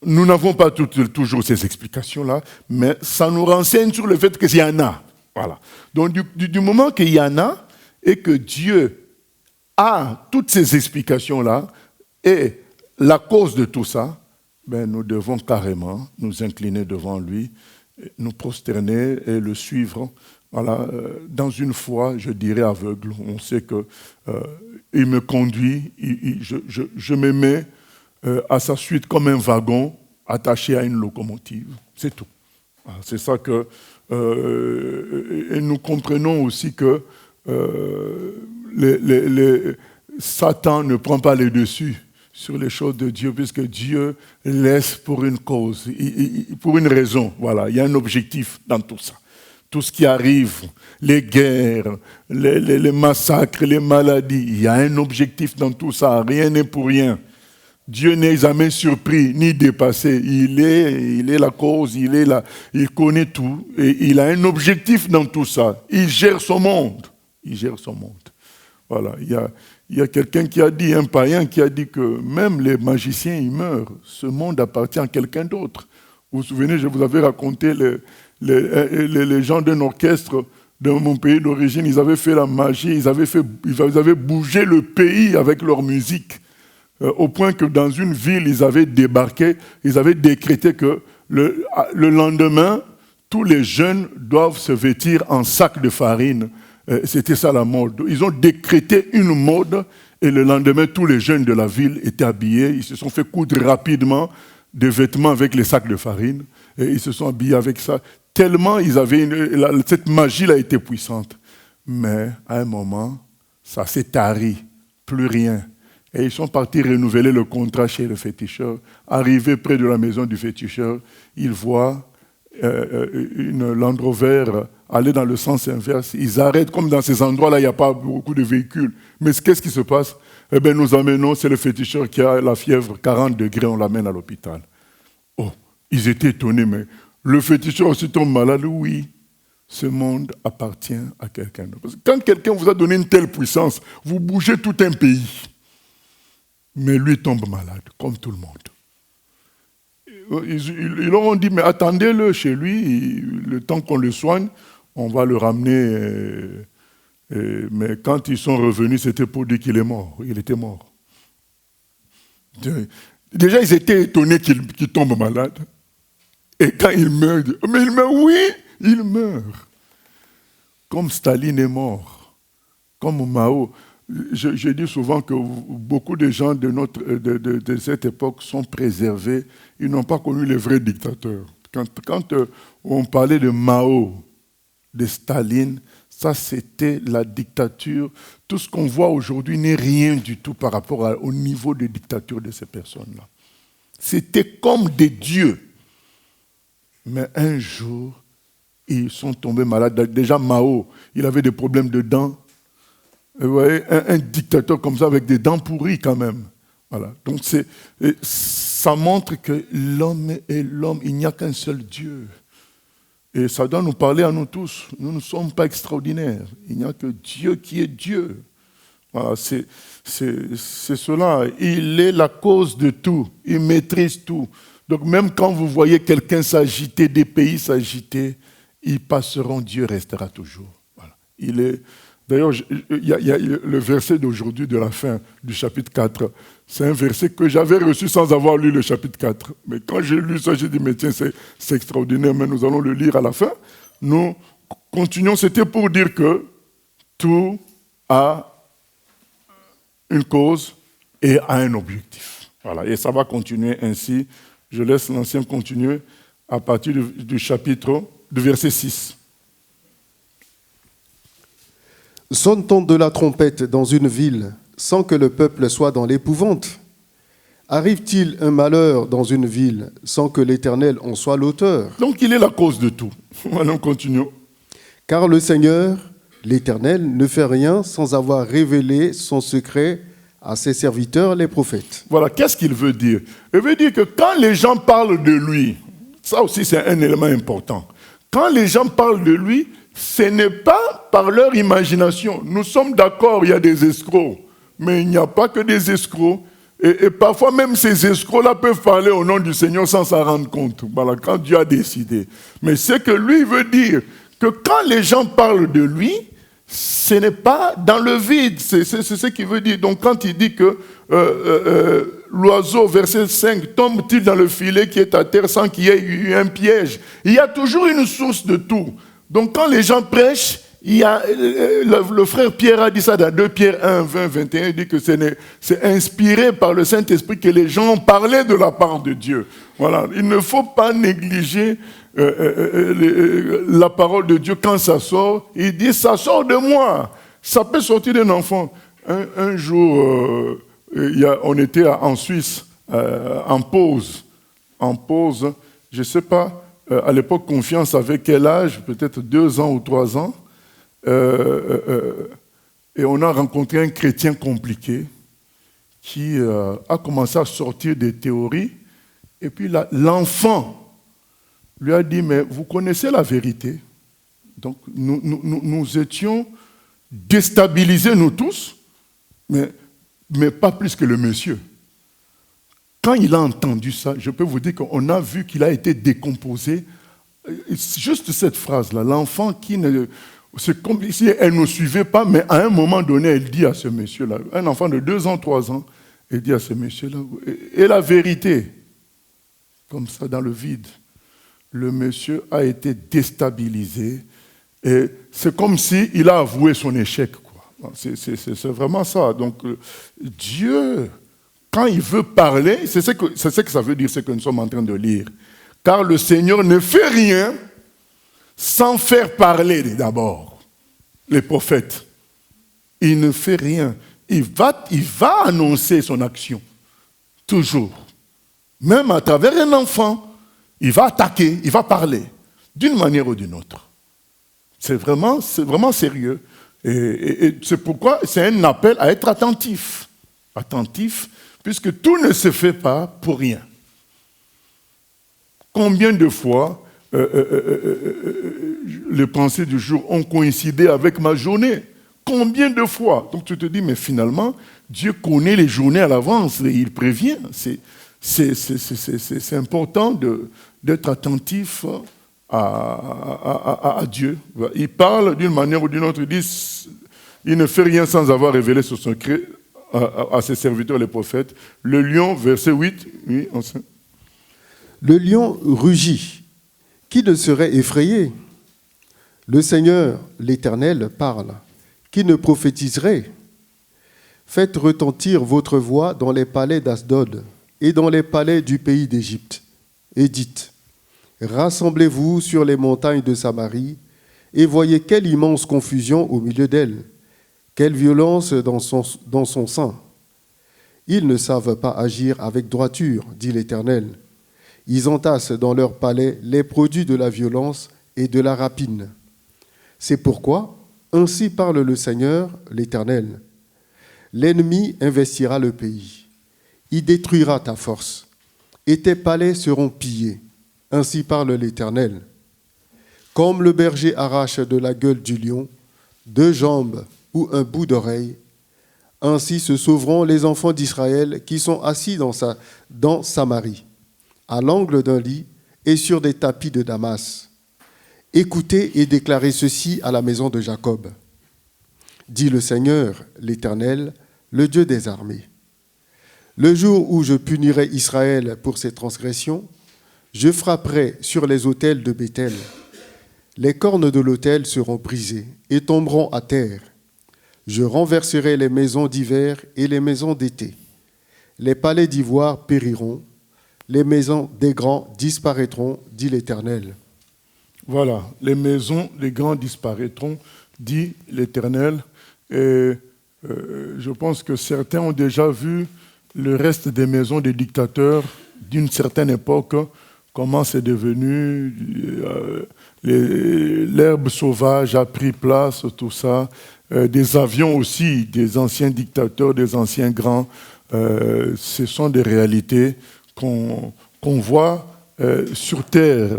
Nous n'avons pas toujours ces explications-là, mais ça nous renseigne sur le fait qu'il y en a. Voilà. Donc, du moment qu'il y en a et que Dieu a toutes ces explications-là et la cause de tout ça, nous devons carrément nous incliner devant lui nous prosterner et le suivre. Voilà, dans une foi, je dirais aveugle. On sait que il me conduit, je me mets à sa suite comme un wagon attaché à une locomotive. C'est tout. Voilà, c'est ça que... et nous comprenons aussi que Satan ne prend pas les dessus sur les choses de Dieu, puisque Dieu laisse pour une cause, pour une raison. Voilà, il y a un objectif dans tout ça. Tout ce qui arrive, les guerres, les massacres, les maladies, il y a un objectif dans tout ça. Rien n'est pour rien. Dieu n'est jamais surpris ni dépassé. Il est la cause, il connaît tout. Et il a un objectif dans tout ça. Il gère son monde. Il gère son monde. Voilà, il y a quelqu'un qui a dit, un païen qui a dit que même les magiciens, ils meurent. Ce monde appartient à quelqu'un d'autre. Vous vous souvenez, je vous avais raconté les gens d'un orchestre de mon pays d'origine, ils avaient fait la magie, ils avaient bougé le pays avec leur musique, au point que dans une ville, ils avaient débarqué, ils avaient décrété que le lendemain, tous les jeunes doivent se vêtir en sac de farine. C'était ça la mode. Ils ont décrété une mode et le lendemain, tous les jeunes de la ville étaient habillés. Ils se sont fait coudre rapidement des vêtements avec les sacs de farine et ils se sont habillés avec ça. Tellement ils avaient cette magie-là était puissante. Mais à un moment, ça s'est tari, plus rien. Et ils sont partis renouveler le contrat chez le féticheur. Arrivés près de la maison du féticheur, ils voient une Land Rover aller dans le sens inverse. Ils arrêtent, comme dans ces endroits-là, il n'y a pas beaucoup de véhicules. Mais qu'est-ce qui se passe? Eh bien, nous amenons, c'est le féticheur qui a la fièvre, 40 degrés, on l'amène à l'hôpital. Oh, ils étaient étonnés, mais le féticheur aussi tombe malade? Oui, ce monde appartient à quelqu'un d'autre. Parce que quand quelqu'un vous a donné une telle puissance, vous bougez tout un pays. Mais lui tombe malade, comme tout le monde. Ils leur ont dit, mais attendez-le chez lui, le temps qu'on le soigne, on va le ramener. Mais quand ils sont revenus, c'était pour dire qu'il est mort. Il était mort. Déjà, ils étaient étonnés qu'il tombe malade. Et quand il meurt, mais il meurt, oui, il meurt. Comme Staline est mort, comme Mao. Je dis souvent que beaucoup de gens de cette époque sont préservés. Ils n'ont pas connu les vrais dictateurs. Quand on parlait de Mao, de Staline, ça c'était la dictature. Tout ce qu'on voit aujourd'hui n'est rien du tout par rapport au niveau de dictature de ces personnes-là. C'était comme des dieux. Mais un jour, ils sont tombés malades. Déjà Mao, il avait des problèmes de dents. Vous voyez, un dictateur comme ça avec des dents pourries quand même. Voilà. Donc ça montre que l'homme est l'homme, il n'y a qu'un seul Dieu. Et ça doit nous parler à nous tous. Nous ne sommes pas extraordinaires. Il n'y a que Dieu qui est Dieu. Voilà, c'est cela. Il est la cause de tout. Il maîtrise tout. Donc même quand vous voyez quelqu'un s'agiter, des pays s'agiter, ils passeront, Dieu restera toujours. Voilà. Il est... D'ailleurs, il y a le verset d'aujourd'hui de la fin du chapitre 4. C'est un verset que j'avais reçu sans avoir lu le chapitre 4. Mais quand j'ai lu ça, j'ai dit, mais tiens, c'est extraordinaire, mais nous allons le lire à la fin. Nous continuons, c'était pour dire que tout a une cause et a un objectif. Voilà, et ça va continuer ainsi. Je laisse l'ancien continuer à partir du verset 6. Sonne-t-on de la trompette dans une ville sans que le peuple soit dans l'épouvante? Arrive-t-il un malheur dans une ville sans que l'Éternel en soit l'auteur? Donc il est la cause de tout. Allons, continuons. Car le Seigneur, l'Éternel, ne fait rien sans avoir révélé son secret à ses serviteurs, les prophètes. Voilà, qu'est-ce qu'il veut dire? Il veut dire que quand les gens parlent de lui, ça aussi c'est un élément important. Quand les gens parlent de lui, ce n'est pas par leur imagination. Nous sommes d'accord, il y a des escrocs, mais il n'y a pas que des escrocs. Et parfois même ces escrocs-là peuvent parler au nom du Seigneur sans s'en rendre compte. Voilà, quand Dieu a décidé. Mais ce que lui veut dire, que quand les gens parlent de lui, ce n'est pas dans le vide. C'est ce qu'il veut dire. Donc quand il dit que l'oiseau, verset 5, tombe-t-il dans le filet qui est à terre sans qu'il y ait eu un piège? Il y a toujours une source de tout. Donc quand les gens prêchent, il y a, le frère Pierre a dit ça dans 2 Pierre 1, 20, 21, il dit que c'est inspiré par le Saint-Esprit que les gens ont parlé de la part de Dieu. Voilà. Il ne faut pas négliger la parole de Dieu quand ça sort. Il dit, ça sort de moi. Ça peut sortir d'un enfant. Un jour, on était en Suisse, en pause. Je ne sais pas, à l'époque, Confiance avait quel âge? Peut-être 2 ans ou 3 ans. Et on a rencontré un chrétien compliqué qui a commencé à sortir des théories. Et puis l'enfant lui a dit, mais vous connaissez la vérité. Donc nous étions déstabilisés, nous tous, mais pas plus que le monsieur. Quand il a entendu ça, je peux vous dire qu'on a vu qu'il a été décomposé. Juste cette phrase-là, l'enfant qui ne... C'est comme si elle ne suivait pas, mais à un moment donné, elle dit à ce monsieur-là, un enfant de 2 ans, 3 ans, elle dit à ce monsieur-là, et la vérité, comme ça dans le vide, le monsieur a été déstabilisé, et c'est comme s'il a avoué son échec, quoi. C'est vraiment ça. Donc, Dieu, quand il veut parler, c'est ce que ça veut dire, ce que nous sommes en train de lire. Car le Seigneur ne fait rien sans faire parler d'abord les prophètes. Il ne fait rien. Il va annoncer son action. Toujours. Même à travers un enfant, il va attaquer, il va parler, d'une manière ou d'une autre. C'est vraiment sérieux. Et c'est pourquoi c'est un appel à être attentif. Attentif, puisque tout ne se fait pas pour rien. Combien de fois les pensées du jour ont coïncidé avec ma journée? Combien de fois? Donc tu te dis, mais finalement, Dieu connaît les journées à l'avance et il prévient. C'est important d'être attentif à Dieu. Il parle d'une manière ou d'une autre, il dit, il ne fait rien sans avoir révélé son secret à ses serviteurs les prophètes. Le lion, verset 8, oui, on sait. Le lion rugit. Qui ne serait effrayé? Le Seigneur, l'Éternel, parle. Qui ne prophétiserait? Faites retentir votre voix dans les palais d'Asdod et dans les palais du pays d'Égypte. Et dites, rassemblez-vous sur les montagnes de Samarie et voyez quelle immense confusion au milieu d'elle, quelle violence dans son sein. Ils ne savent pas agir avec droiture, dit l'Éternel. Ils entassent dans leurs palais les produits de la violence et de la rapine. C'est pourquoi, ainsi parle le Seigneur, l'Éternel. L'ennemi investira le pays. Il détruira ta force, et tes palais seront pillés. Ainsi parle l'Éternel. Comme le berger arrache de la gueule du lion 2 jambes ou un bout d'oreille, ainsi se sauveront les enfants d'Israël qui sont assis dans Samarie, à l'angle d'un lit et sur des tapis de Damas. Écoutez et déclarez ceci à la maison de Jacob. Dit le Seigneur, l'Éternel, le Dieu des armées. Le jour où je punirai Israël pour ses transgressions, je frapperai sur les autels de Béthel. Les cornes de l'autel seront brisées et tomberont à terre. Je renverserai les maisons d'hiver et les maisons d'été. Les palais d'ivoire périront. Les maisons des grands disparaîtront, dit l'Éternel. Voilà, les maisons des grands disparaîtront, dit l'Éternel. Et je pense que certains ont déjà vu le reste des maisons des dictateurs d'une certaine époque, comment c'est devenu, l'herbe sauvage a pris place, tout ça. Des avions aussi, des anciens dictateurs, des anciens grands. Ce sont des réalités qu'on voit sur terre.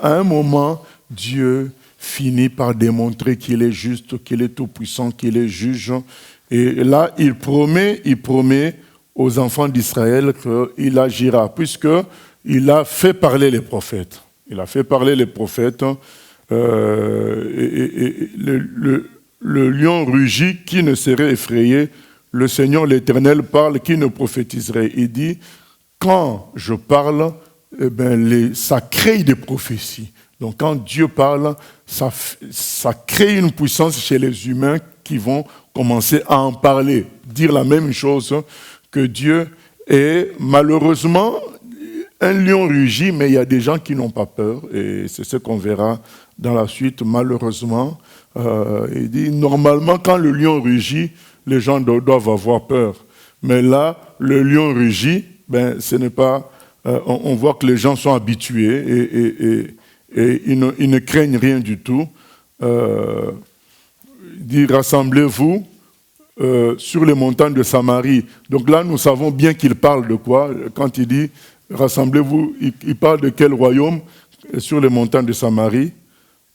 À un moment, Dieu finit par démontrer qu'il est juste, qu'il est tout-puissant, qu'il est juge. Et là, il promet aux enfants d'Israël qu'il agira, puisqu'il a fait parler les prophètes. Il a fait parler les prophètes. Le lion rugit, qui ne serait effrayé? le Seigneur l'Éternel parle, qui ne prophétiserait? Il dit, quand je parle, eh ben, ça crée des prophéties. Donc quand Dieu parle, ça crée une puissance chez les humains qui vont commencer à en parler, dire la même chose que Dieu. Et malheureusement, un lion rugit, mais il y a des gens qui n'ont pas peur, et c'est ce qu'on verra dans la suite. Malheureusement, il dit, normalement, quand le lion rugit, les gens doivent avoir peur. Mais là, le lion rugit, ben, ce n'est pas... on voit que les gens sont habitués et ils ne craignent rien du tout. Il dit, rassemblez-vous sur les montagnes de Samarie. Donc là, nous savons bien qu'il parle de quoi. Quand il dit, rassemblez-vous, il parle de quel royaume? Sur les montagnes de Samarie.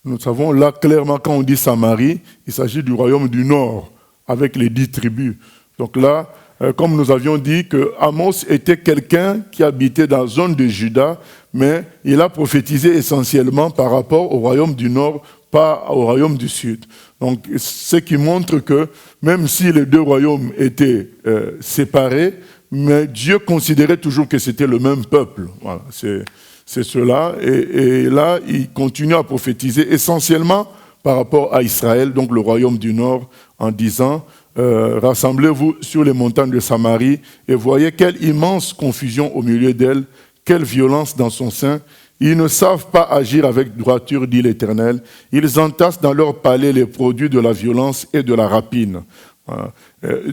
Nous savons là clairement, quand on dit Samarie, il s'agit du royaume du Nord, avec les 10 tribus. Donc là, comme nous avions dit, que Amos était quelqu'un qui habitait dans la zone de Juda, mais il a prophétisé essentiellement par rapport au royaume du Nord, pas au royaume du Sud. Donc, ce qui montre que même si les deux royaumes étaient séparés, mais Dieu considérait toujours que c'était le même peuple. Voilà, c'est cela. Et là, il continue à prophétiser essentiellement par rapport à Israël, donc le royaume du Nord, en disant rassemblez-vous sur les montagnes de Samarie et voyez quelle immense confusion au milieu d'elle, quelle violence dans son sein. Ils ne savent pas agir avec droiture, dit l'Éternel. Ils entassent dans leur palais les produits de la violence et de la rapine. Voilà.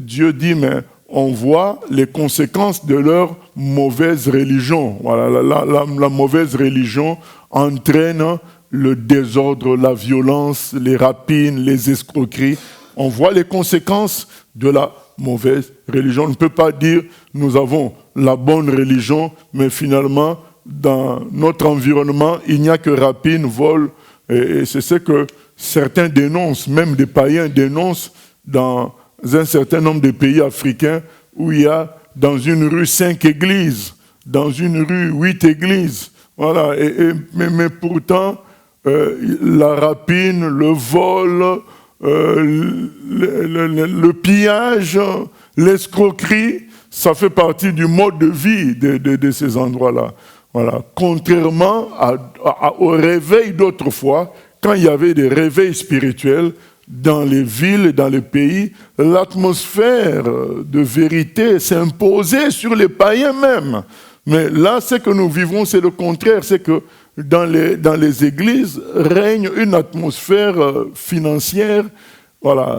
Dieu dit, mais on voit les conséquences de leur mauvaise religion. Voilà, la mauvaise religion entraîne le désordre, la violence, les rapines, les escroqueries. On voit les conséquences de la mauvaise religion. On ne peut pas dire nous avons la bonne religion, mais finalement, dans notre environnement, il n'y a que rapine, vol. Et c'est ce que certains dénoncent, même des païens dénoncent dans un certain nombre de pays africains où il y a dans une rue 5 églises, dans une rue 8 églises. Voilà. Mais pourtant, la rapine, le vol, le pillage, l'escroquerie, ça fait partie du mode de vie de ces endroits-là. Voilà. Contrairement au réveil d'autrefois, quand il y avait des réveils spirituels dans les villes et dans les pays, l'atmosphère de vérité s'imposait sur les païens même. Mais là, ce que nous vivons, c'est le contraire, c'est que dans les églises règne une atmosphère financière, voilà,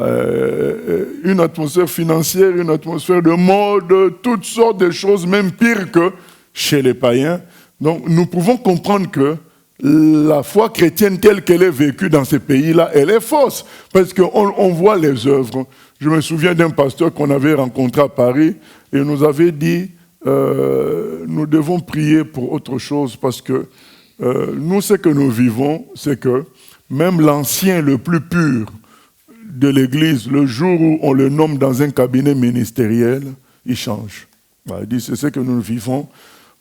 une atmosphère financière, une atmosphère de mode, toutes sortes de choses, même pire que chez les païens. Donc nous pouvons comprendre que la foi chrétienne telle qu'elle est vécue dans ces pays-là, elle est fausse, parce qu'on voit les œuvres. Je me souviens d'un pasteur qu'on avait rencontré à Paris, et nous avait dit, nous devons prier pour autre chose, parce que nous, ce que nous vivons, c'est que même l'ancien le plus pur de l'Église, le jour où on le nomme dans un cabinet ministériel, il change. Il dit, c'est ce que nous vivons.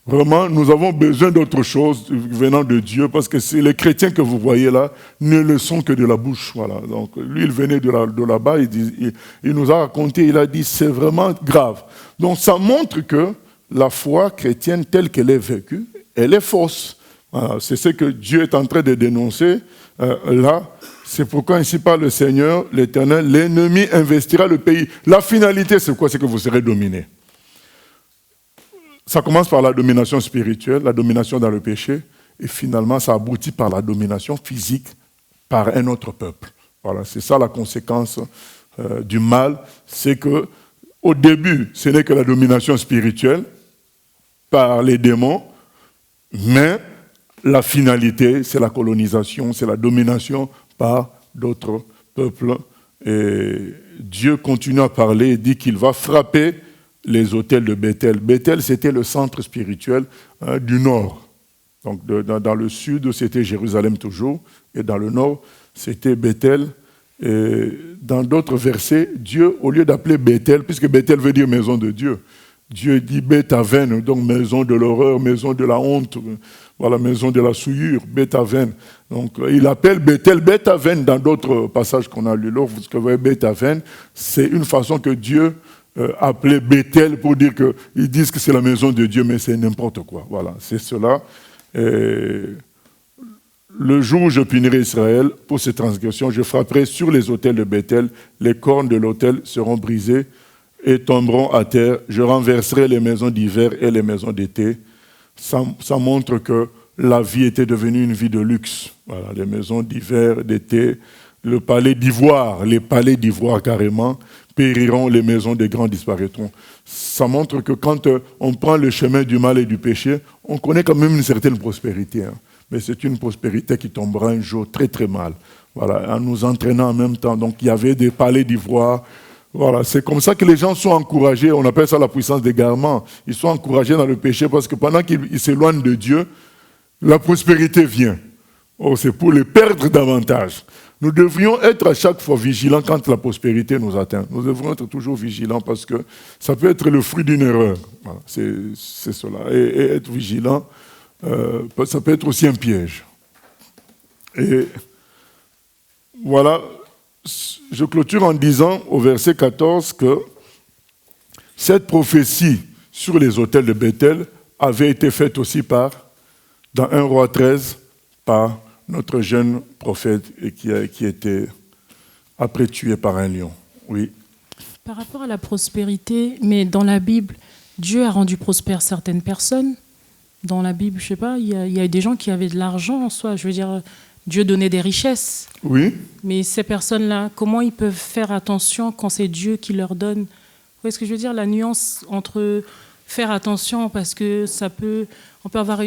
Vraiment, nous avons besoin d'autre chose venant de Dieu, parce que les chrétiens que vous voyez là ne le sont que de la bouche. Voilà. Donc, lui, il venait de là-bas, il nous a raconté, il a dit, c'est vraiment grave. Donc, ça montre que la foi chrétienne telle qu'elle est vécue, elle est fausse. Voilà. C'est ce que Dieu est en train de dénoncer là. C'est pourquoi ainsi parle le Seigneur, l'Éternel, l'ennemi investira le pays. La finalité, c'est quoi? C'est que vous serez dominés. Ça commence par la domination spirituelle, la domination dans le péché, et finalement, ça aboutit par la domination physique par un autre peuple. Voilà, c'est ça la conséquence du mal, c'est que au début, ce n'est que la domination spirituelle par les démons, mais la finalité, c'est la colonisation, c'est la domination par d'autres peuples. Et Dieu continue à parler et dit qu'il va frapper les autels de Bethel. Bethel, c'était le centre spirituel du nord. Donc, dans le sud, c'était Jérusalem toujours, et dans le nord, c'était Bethel. Et dans d'autres versets, Dieu, au lieu d'appeler Bethel, puisque Bethel veut dire maison de Dieu, Dieu dit Beth-Aven, donc maison de l'horreur, maison de la honte, voilà, maison de la souillure, Beth-Aven. Donc, il appelle Bethel Beth-Aven dans d'autres passages qu'on a lus. Lorsque vous voyez Beth-Aven, c'est une façon que Dieu appelé Bethel pour dire qu'ils disent que c'est la maison de Dieu, mais c'est n'importe quoi. Voilà, c'est cela. Le jour où je punirai Israël pour ses transgressions, je frapperai sur les autels de Bethel, les cornes de l'autel seront brisées et tomberont à terre. Je renverserai les maisons d'hiver et les maisons d'été. Ça montre que la vie était devenue une vie de luxe. Voilà, les maisons d'hiver, d'été, le palais d'ivoire, les palais d'ivoire carrément, périront, les maisons des grands disparaîtront. Ça montre que quand on prend le chemin du mal et du péché, on connaît quand même une certaine prospérité. Mais c'est une prospérité qui tombera un jour très très mal. Voilà, en nous entraînant en même temps. Donc il y avait des palais d'ivoire. Voilà, c'est comme ça que les gens sont encouragés. On appelle ça la puissance d'égarement. Ils sont encouragés dans le péché parce que pendant qu'ils s'éloignent de Dieu, la prospérité vient. Oh, c'est pour les perdre davantage. Nous devrions être à chaque fois vigilants quand la prospérité nous atteint. Nous devrions être toujours vigilants parce que ça peut être le fruit d'une erreur. Voilà, c'est cela. Et être vigilant, ça peut être aussi un piège. Et voilà, je clôture en disant au verset 14 que cette prophétie sur les autels de Bethel avait été faite aussi dans 1 Roi 13, par notre jeune prophète et qui a été après tué par un lion. Oui. Par rapport à la prospérité, mais dans la Bible, Dieu a rendu prospères certaines personnes. Dans la Bible, je ne sais pas, il y a des gens qui avaient de l'argent en soi. Je veux dire, Dieu donnait des richesses. Oui. Mais ces personnes-là, comment ils peuvent faire attention quand c'est Dieu qui leur donne? Vous voyez ce que je veux dire? La nuance entre faire attention parce que on peut avoir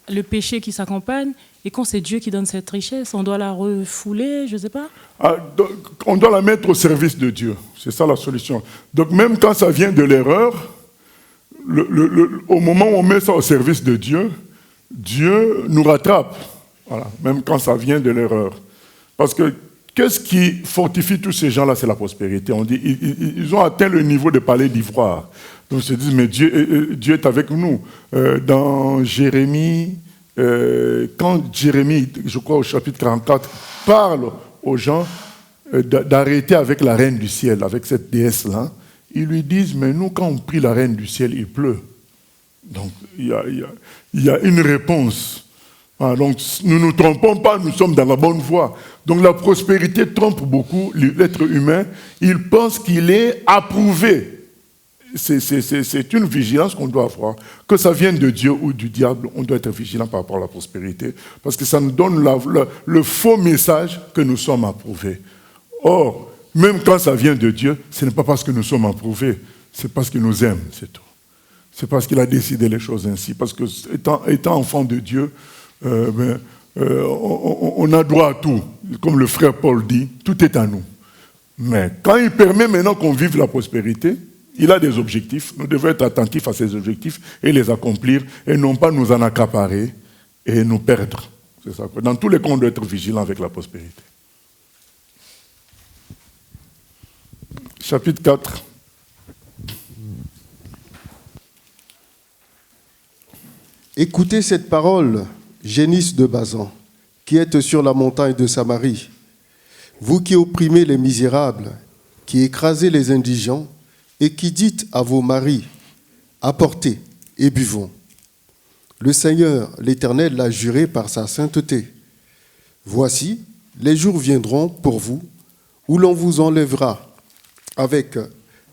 le péché qui s'accompagne, et quand c'est Dieu qui donne cette richesse, on doit la refouler, je ne sais pas. On doit la mettre au service de Dieu. C'est ça la solution. Donc même quand ça vient de l'erreur, au moment où on met ça au service de Dieu, Dieu nous rattrape. Voilà. Même quand ça vient de l'erreur. Parce que qu'est-ce qui fortifie tous ces gens-là? C'est la prospérité. On dit ils ont atteint le niveau de palais d'ivoire. Donc ils se disent, mais Dieu est avec nous. Dans Jérémie, quand Jérémie, je crois au chapitre 44, parle aux gens d'arrêter avec la reine du ciel, avec cette déesse-là, ils lui disent, mais nous, quand on prie la reine du ciel, il pleut. Donc il y a une réponse. Ah, donc nous ne nous trompons pas, nous sommes dans la bonne voie. Donc la prospérité trompe beaucoup l'être humain. Il pense qu'il est approuvé. C'est une vigilance qu'on doit avoir. Que ça vienne de Dieu ou du diable, on doit être vigilant par rapport à la prospérité, parce que ça nous donne le faux message que nous sommes approuvés. Or, même quand ça vient de Dieu, ce n'est pas parce que nous sommes approuvés, c'est parce qu'il nous aime, c'est tout. C'est parce qu'il a décidé les choses ainsi. Parce que étant enfant de Dieu, on a droit à tout. Comme le frère Paul dit, tout est à nous. Mais quand il permet maintenant qu'on vive la prospérité, il a des objectifs. Nous devons être attentifs à ces objectifs et les accomplir et non pas nous en accaparer et nous perdre. C'est ça. Dans tous les cas, on doit être vigilant avec la prospérité. Chapitre 4. Écoutez cette parole, génisse de Bazan, qui êtes sur la montagne de Samarie, vous qui opprimez les misérables, qui écrasez les indigents, et qui dites à vos maris, apportez et buvons. Le Seigneur, l'Éternel, l'a juré par sa sainteté. Voici, les jours viendront pour vous, où l'on vous enlèvera avec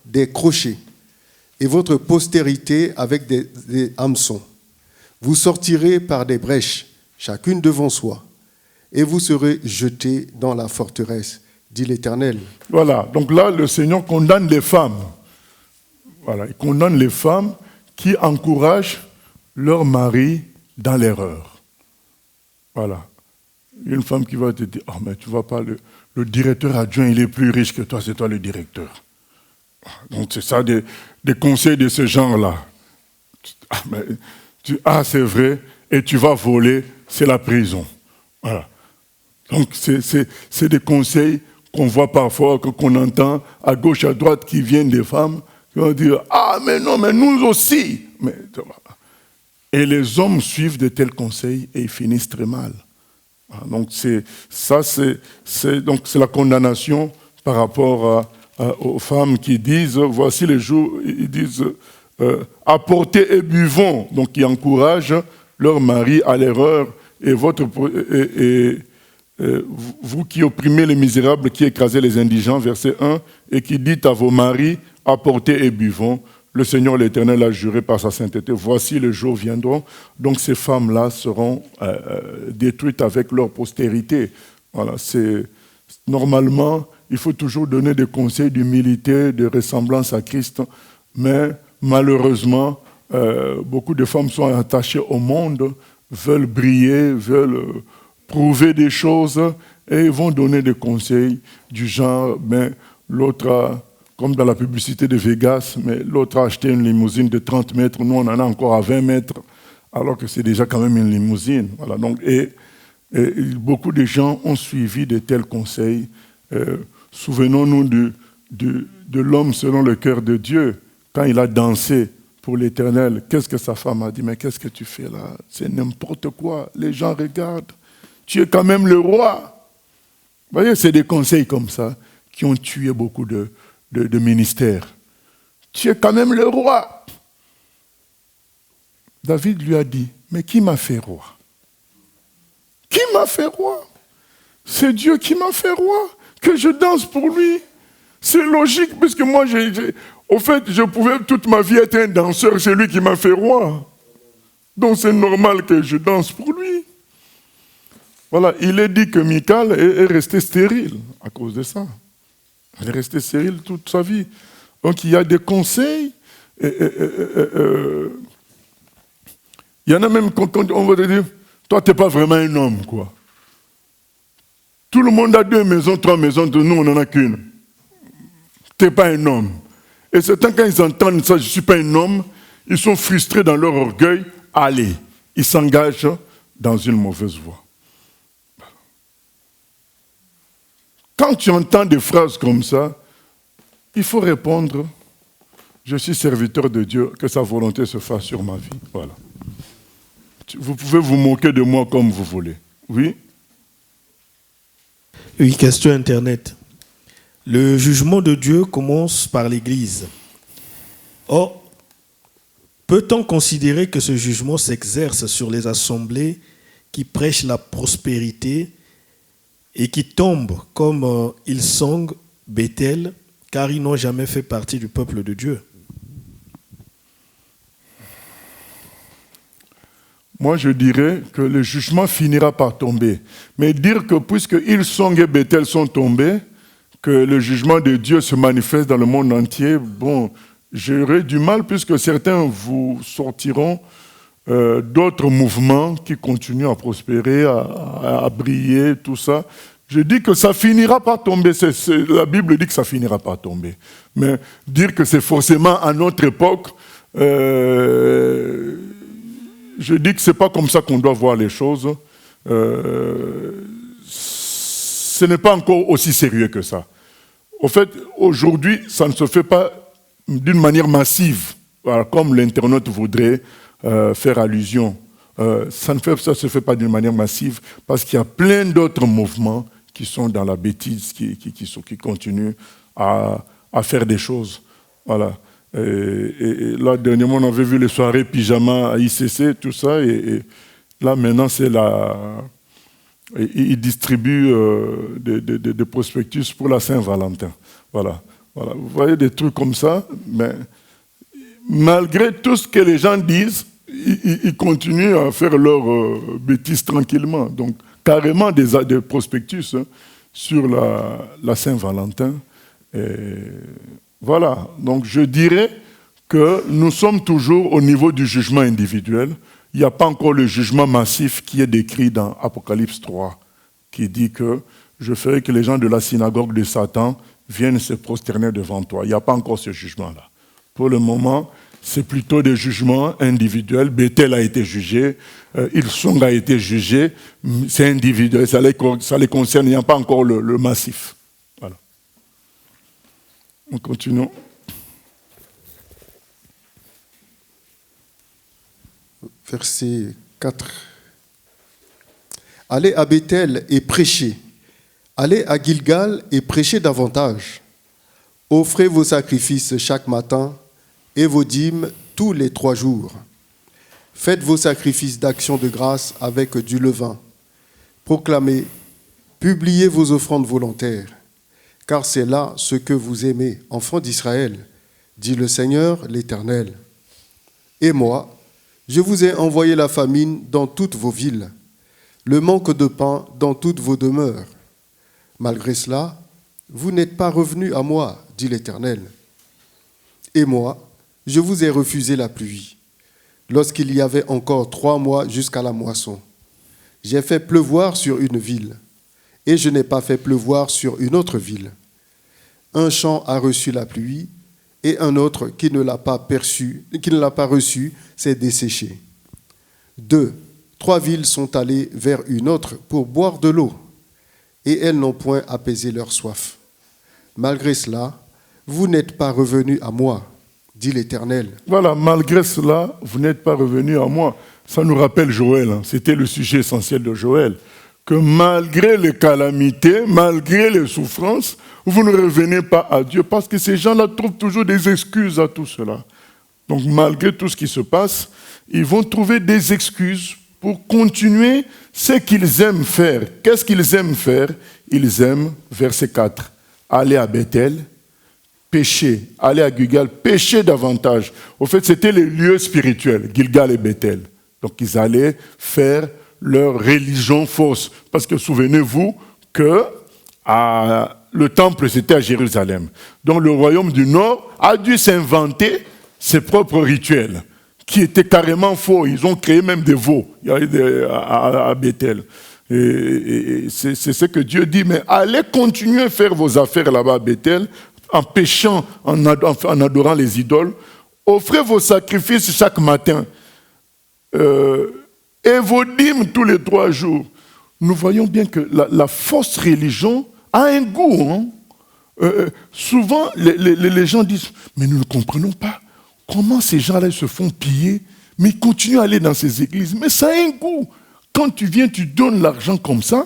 des crochets, et votre postérité avec des hameçons. Vous sortirez par des brèches, chacune devant soi, et vous serez jetés dans la forteresse, dit l'Éternel. Voilà, donc là, le Seigneur condamne les femmes. Voilà, il condamne les femmes qui encouragent leur mari dans l'erreur. Voilà. Une femme qui va te dire, oh, mais tu vois pas, le directeur adjoint, il est plus riche que toi, c'est toi le directeur. Donc c'est ça, des conseils de ce genre-là. C'est vrai, et tu vas voler, c'est la prison. Voilà. Donc c'est des conseils qu'on voit parfois, qu'on entend à gauche, à droite, qui viennent des femmes, qui vont dire, ah mais non, mais nous aussi. Et les hommes suivent de tels conseils et ils finissent très mal. Donc c'est la condamnation par rapport aux femmes qui disent, voici les jours, ils disent, apportez et buvons, donc ils encouragent leur mari à l'erreur, et vous qui opprimez les misérables, qui écrasez les indigents, verset 1, et qui dites à vos maris, apportez et buvons, le Seigneur l'Éternel a juré par sa sainteté, voici les jours viendront, donc ces femmes-là seront détruites avec leur postérité. Voilà, normalement, il faut toujours donner des conseils d'humilité, de ressemblance à Christ, mais malheureusement, beaucoup de femmes sont attachées au monde, veulent briller, veulent prouver des choses, et ils vont donner des conseils du genre, mais l'autre comme dans la publicité de Vegas, mais l'autre a acheté une limousine de 30 mètres, nous on en a encore à 20 mètres, alors que c'est déjà quand même une limousine. Voilà, donc, et beaucoup de gens ont suivi de tels conseils. Souvenons-nous de l'homme selon le cœur de Dieu, quand il a dansé pour l'Éternel, qu'est-ce que sa femme a dit? Mais qu'est-ce que tu fais là? C'est n'importe quoi, les gens regardent, tu es quand même le roi. Vous voyez, c'est des conseils comme ça qui ont tué beaucoup de ministères. Tu es quand même le roi. David lui a dit, mais qui m'a fait roi? Qui m'a fait roi? C'est Dieu qui m'a fait roi, que je danse pour lui. C'est logique, puisque moi, au fait, je pouvais toute ma vie être un danseur, c'est lui qui m'a fait roi. Donc c'est normal que je danse pour lui. Voilà, il est dit que Michal est resté stérile à cause de ça. Elle est restée stérile toute sa vie. Donc il y a des conseils. Il y en a même quand on va te dire, toi tu n'es pas vraiment un homme, quoi. Tout le monde a 2 maisons, 3 maisons, nous on n'en a qu'une. Tu n'es pas un homme. Et certains, quand ils entendent ça, je ne suis pas un homme, ils sont frustrés dans leur orgueil. Allez, ils s'engagent dans une mauvaise voie. Quand tu entends des phrases comme ça, il faut répondre, je suis serviteur de Dieu, que sa volonté se fasse sur ma vie. Voilà. Vous pouvez vous moquer de moi comme vous voulez. Oui? Oui, question Internet. Le jugement de Dieu commence par l'Église. Or, peut-on considérer que ce jugement s'exerce sur les assemblées qui prêchent la prospérité et qui tombent comme Hillsong, Bethel, car ils n'ont jamais fait partie du peuple de Dieu? Moi, je dirais que le jugement finira par tomber. Mais dire que puisque Hillsong et Bethel sont tombés, que le jugement de Dieu se manifeste dans le monde entier, bon, j'aurais du mal puisque certains vous sortiront d'autres mouvements qui continuent à prospérer, à briller, tout ça. Je dis que ça finira par tomber. La Bible dit que ça finira par tomber. Mais dire que c'est forcément à notre époque, je dis que ce n'est pas comme ça qu'on doit voir les choses. Ce n'est pas encore aussi sérieux que ça. Au fait, aujourd'hui, ça ne se fait pas d'une manière massive, comme l'internaute voudrait faire allusion. Ça ne se fait pas d'une manière massive parce qu'il y a plein d'autres mouvements qui sont dans la bêtise, qui continuent à faire des choses. Voilà. Et là, dernièrement, on avait vu les soirées pyjama à ICC, tout ça, et là, maintenant, c'est ils distribuent des prospectus pour la Saint-Valentin. Voilà. Voilà. Vous voyez des trucs comme ça, mais malgré tout ce que les gens disent, ils continuent à faire leur bêtise tranquillement. Donc, carrément des prospectus sur la Saint-Valentin. Voilà. Donc, je dirais que nous sommes toujours au niveau du jugement individuel. Il n'y a pas encore le jugement massif qui est décrit dans Apocalypse 3, qui dit que je ferai que les gens de la synagogue de Satan viennent se prosterner devant toi. Il n'y a pas encore ce jugement-là. Pour le moment, c'est plutôt des jugements individuels. Bethel a été jugé, Hillsong a été jugé, c'est individuel, ça les concerne, il n'y a pas encore le massif. Voilà. On continue. Verset 4. Allez à Bethel et prêchez. Allez à Gilgal et prêchez davantage. Offrez vos sacrifices chaque matin et vos dîmes tous les 3 jours. Faites vos sacrifices d'action de grâce avec du levain. Proclamez, publiez vos offrandes volontaires, car c'est là ce que vous aimez, enfants d'Israël, dit le Seigneur l'Éternel. Et moi, je vous ai envoyé la famine dans toutes vos villes, le manque de pain dans toutes vos demeures. Malgré cela, vous n'êtes pas revenus à moi, dit l'Éternel. Et moi, je vous ai refusé la pluie, lorsqu'il y avait encore 3 mois jusqu'à la moisson. J'ai fait pleuvoir sur une ville, et je n'ai pas fait pleuvoir sur une autre ville. Un champ a reçu la pluie, et un autre qui ne l'a pas reçu s'est desséché. 2, 3 villes sont allées vers une autre pour boire de l'eau, et elles n'ont point apaisé leur soif. Malgré cela, vous n'êtes pas revenus à moi, dit l'Éternel. Voilà, malgré cela, vous n'êtes pas revenus à moi. Ça nous rappelle Joël, hein. C'était le sujet essentiel de Joël. Que malgré les calamités, malgré les souffrances, vous ne revenez pas à Dieu parce que ces gens-là trouvent toujours des excuses à tout cela. Donc malgré tout ce qui se passe, ils vont trouver des excuses pour continuer ce qu'ils aiment faire. Qu'est-ce qu'ils aiment faire? Ils aiment, verset 4, aller à Bethel, pécher, aller à Gilgal, pécher davantage. Au fait, c'était les lieux spirituels, Gilgal et Bethel. Donc ils allaient faire leur religion fausse. Parce que souvenez-vous que le temple, c'était à Jérusalem. Donc le royaume du Nord a dû s'inventer ses propres rituels, qui étaient carrément faux. Ils ont créé même des veaux à Bethel. Et c'est ce que Dieu dit, mais allez continuer à faire vos affaires là-bas à Bethel, en péchant, en adorant les idoles. Offrez vos sacrifices chaque matin. Et vos dîmes tous les 3 jours. Nous voyons bien que la fausse religion a un goût. Hein? Souvent, les gens disent, mais nous ne comprenons pas comment ces gens-là se font piller, mais ils continuent à aller dans ces églises. Mais ça a un goût. Quand tu viens, tu donnes l'argent comme ça,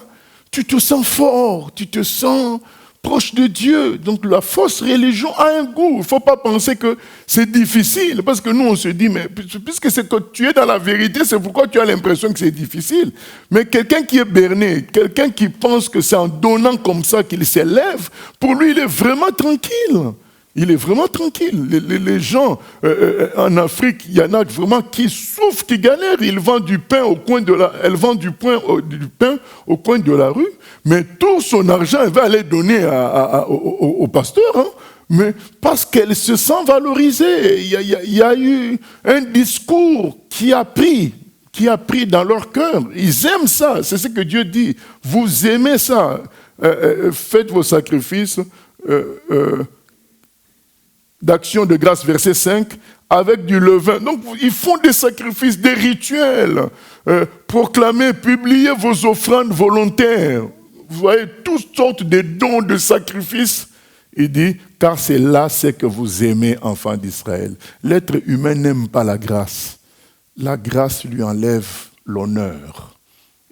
tu te sens fort, tu te sens proche de Dieu. Donc la fausse religion a un goût. Il ne faut pas penser que c'est difficile, parce que nous on se dit, mais puisque c'est que tu es dans la vérité, c'est pourquoi tu as l'impression que c'est difficile. Mais quelqu'un qui est berné, quelqu'un qui pense que c'est en donnant comme ça qu'il s'élève, pour lui il est vraiment tranquille. Il est vraiment tranquille. Les gens en Afrique, il y en a vraiment qui souffrent, qui galèrent. Ils vendent du pain elle vend du pain au coin de la rue, mais tout son argent, elle va aller donner au pasteur. Hein. Mais parce qu'elle se sent valorisée. Il y a eu un discours qui a pris dans leur cœur. Ils aiment ça. C'est ce que Dieu dit. Vous aimez ça. Faites vos sacrifices. D'action de grâce, verset 5, avec du levain. Donc, ils font des sacrifices, des rituels. Proclamez, publiez vos offrandes volontaires. Vous voyez, toutes sortes de dons de sacrifices. Il dit, car c'est là ce que vous aimez, enfants d'Israël. L'être humain n'aime pas la grâce. La grâce lui enlève l'honneur.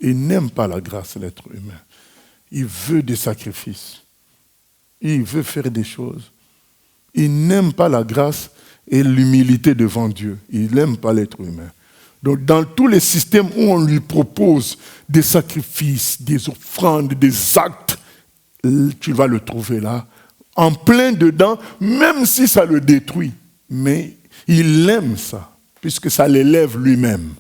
Il n'aime pas la grâce, l'être humain. Il veut des sacrifices. Il veut faire des choses. Il n'aime pas la grâce et l'humilité devant Dieu. Il n'aime pas l'être humain. Donc, dans tous les systèmes où on lui propose des sacrifices, des offrandes, des actes, tu vas le trouver là, en plein dedans, même si ça le détruit. Mais il aime ça, puisque ça l'élève lui-même.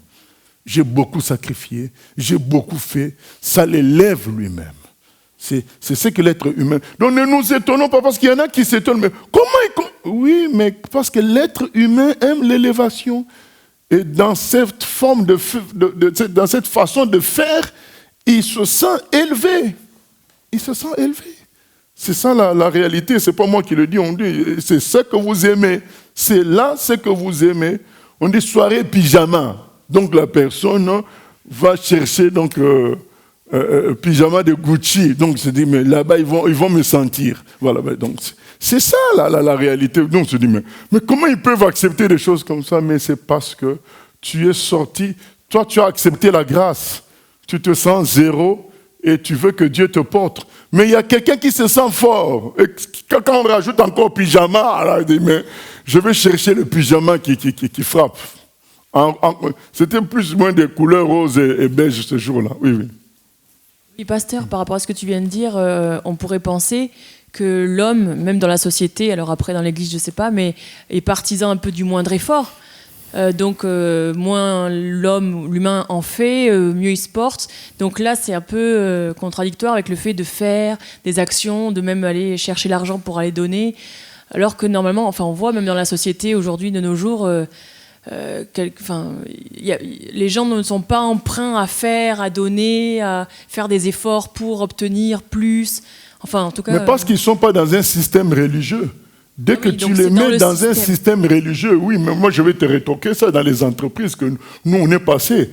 J'ai beaucoup sacrifié, j'ai beaucoup fait, ça l'élève lui-même. C'est ce que l'être humain... Donc ne nous étonnons pas, parce qu'il y en a qui s'étonnent. Mais comment Oui, mais parce que l'être humain aime l'élévation. Et dans cette forme dans cette façon de faire, il se sent élevé. Il se sent élevé. C'est ça la réalité. C'est pas moi qui le dis. On dit, c'est ce que vous aimez. C'est là ce que vous aimez. On dit soirée pyjama. Donc la personne va chercher donc... pyjama de Gucci, donc se dit mais là-bas ils vont me sentir. Voilà, donc c'est ça la réalité. Donc on se dit mais comment ils peuvent accepter des choses comme ça? Mais c'est parce que tu es sorti, toi tu as accepté la grâce, tu te sens zéro et tu veux que Dieu te porte. Mais il y a quelqu'un qui se sent fort. Et quand on rajoute encore pyjama, alors il dit, mais je vais chercher le pyjama qui frappe. C'était plus ou moins des couleurs roses et beige ce jour-là. Oui, oui. Oui, pasteur, par rapport à ce que tu viens de dire, on pourrait penser que l'homme, même dans la société, alors après dans l'église, je ne sais pas, mais est partisan un peu du moindre effort. Donc moins l'humain en fait, mieux il se porte. Donc là, c'est un peu contradictoire avec le fait de faire des actions, de même aller chercher l'argent pour aller donner. Alors que normalement, enfin, on voit même dans la société aujourd'hui de nos jours, les gens ne sont pas emprunts à faire, à donner, à faire des efforts pour obtenir plus. Enfin, en tout cas. Mais parce qu'ils ne sont pas dans un système religieux. Dès que tu les mets dans un système religieux, oui, mais moi je vais te rétorquer ça dans les entreprises que nous on est passé.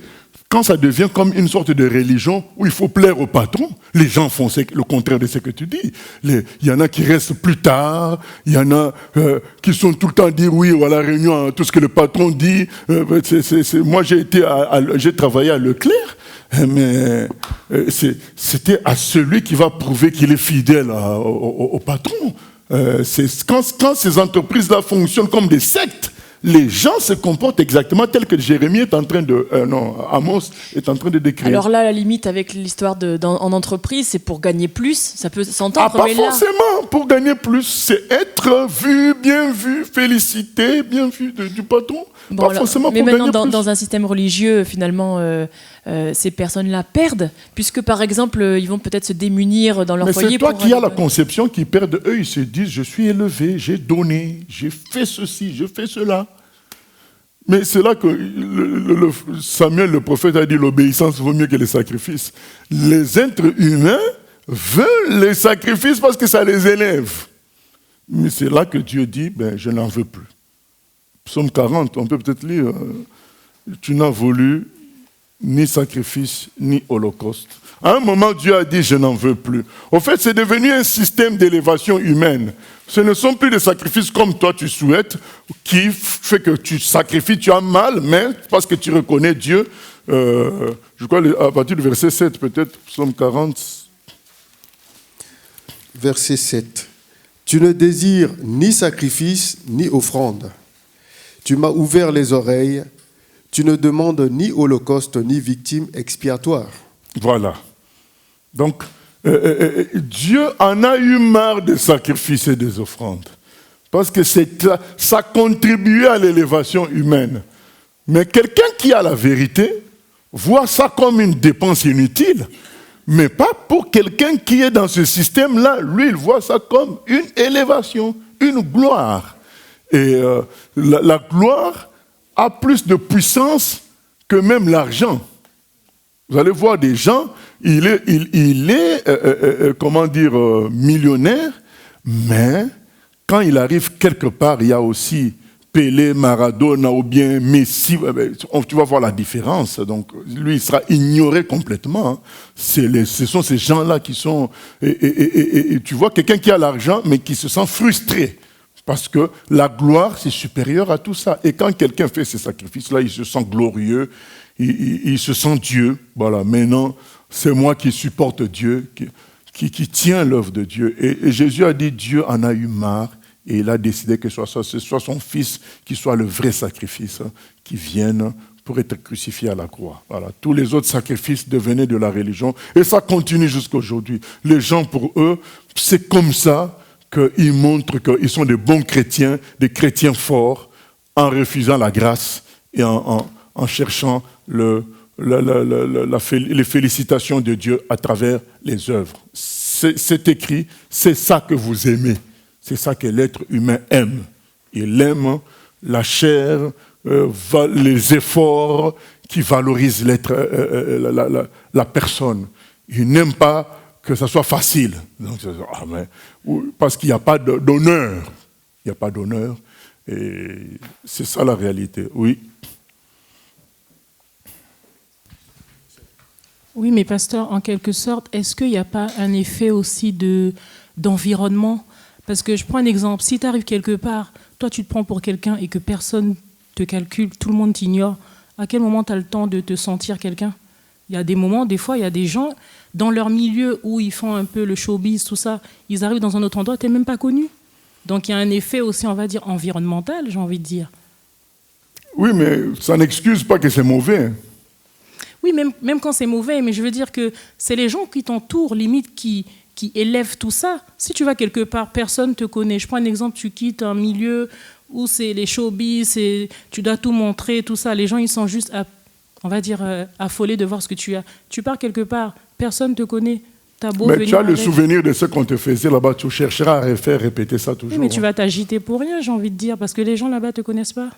Quand ça devient comme une sorte de religion où il faut plaire au patron, les gens font le contraire de ce que tu dis. Il y en a qui restent plus tard, il y en a qui sont tout le temps à dire oui à la réunion, à tout ce que le patron dit. Moi j'ai travaillé à Leclerc. Mais c'était à celui qui va prouver qu'il est fidèle au patron. Quand ces entreprises-là fonctionnent comme des sectes, les gens se comportent exactement tel que Jérémie est en train de... Amos est en train de décrire. Alors là, la limite avec l'histoire en entreprise, c'est pour gagner plus, ça peut s'entendre. Pas forcément pour gagner plus, c'est être vu, bien vu, félicité, bien vu du patron. Bon, pas alors, forcément mais pour maintenant, gagner plus. dans un système religieux, finalement, ces personnes-là perdent, puisque par exemple, ils vont peut-être se démunir dans leur mais foyer. C'est toi qui as la conception qu'ils perdent. Eux, ils se disent, je suis élevé, j'ai donné, j'ai fait ceci, je fais cela. Mais c'est là que Samuel, le prophète, a dit, l'obéissance vaut mieux que les sacrifices. Les êtres humains veulent les sacrifices parce que ça les élève. Mais c'est là que Dieu dit, je n'en veux plus. Psaume 40, on peut peut-être lire, tu n'as voulu ni sacrifice, ni holocauste. À un moment, Dieu a dit, je n'en veux plus. Au fait, c'est devenu un système d'élévation humaine. Ce ne sont plus des sacrifices comme toi tu souhaites, qui fait que tu sacrifies, tu as mal, mais parce que tu reconnais Dieu. Je crois à partir du verset 7, peut-être, Psaume 40. Verset 7. Tu ne désires ni sacrifice, ni offrande. Tu m'as ouvert les oreilles. Tu ne demandes ni holocauste, ni victime expiatoire. Voilà. Donc, Dieu en a eu marre des sacrifices et des offrandes. Parce que ça contribuait à l'élévation humaine. Mais quelqu'un qui a la vérité voit ça comme une dépense inutile. Mais pas pour quelqu'un qui est dans ce système-là. Lui, il voit ça comme une élévation, une gloire. Et la gloire a plus de puissance que même l'argent. Vous allez voir des gens, il est millionnaire, mais quand il arrive quelque part, il y a aussi Pelé, Maradona ou bien Messi, tu vas voir la différence. Donc, lui, il sera ignoré complètement. Ce sont ces gens-là qui sont... Et tu vois quelqu'un qui a l'argent, mais qui se sent frustré. Parce que la gloire, c'est supérieur à tout ça. Et quand quelqu'un fait ces sacrifices-là, il se sent glorieux, il se sent Dieu. Voilà, maintenant, c'est moi qui supporte Dieu, qui tient l'œuvre de Dieu. Et Jésus a dit, Dieu en a eu marre, et il a décidé que ce soit son Fils qui soit le vrai sacrifice, qui vienne pour être crucifié à la croix. Voilà. Tous les autres sacrifices devenaient de la religion, et ça continue jusqu'à aujourd'hui. Les gens, pour eux, c'est comme ça qu'ils montrent qu'ils sont des bons chrétiens, des chrétiens forts, en refusant la grâce et en cherchant les félicitations de Dieu à travers les œuvres. C'est écrit, c'est ça que vous aimez. C'est ça que l'être humain aime. Il aime la chair, les efforts qui valorisent la personne. Il n'aime pas que ça soit facile. Donc, parce qu'il n'y a pas d'honneur. Il n'y a pas d'honneur. Et c'est ça la réalité. Oui. Oui, mais pasteur, en quelque sorte, est-ce qu'il n'y a pas un effet aussi d'environnement ? Parce que je prends un exemple. Si tu arrives quelque part, toi tu te prends pour quelqu'un et que personne te calcule, tout le monde t'ignore, à quel moment tu as le temps de te sentir quelqu'un ? Il y a des moments, des fois, il y a des gens, dans leur milieu où ils font un peu le showbiz, tout ça, ils arrivent dans un autre endroit, tu n'es même pas connu. Donc il y a un effet aussi, on va dire, environnemental, j'ai envie de dire. Oui, mais ça n'excuse pas que c'est mauvais. Oui, même quand c'est mauvais, mais je veux dire que c'est les gens qui t'entourent, limite, qui élèvent tout ça. Si tu vas quelque part, personne ne te connaît. Je prends un exemple, tu quittes un milieu où c'est les showbiz, tu dois tout montrer, tout ça. Les gens, ils sont juste, on va dire, affolés de voir ce que tu as. Tu pars quelque part, personne ne te connaît. T'as beau Mais tu as le avec... souvenir de ce qu'on te faisait là-bas, tu chercheras à faire répéter ça toujours. Oui, mais tu vas t'agiter pour rien, j'ai envie de dire, parce que les gens là-bas ne te connaissent pas.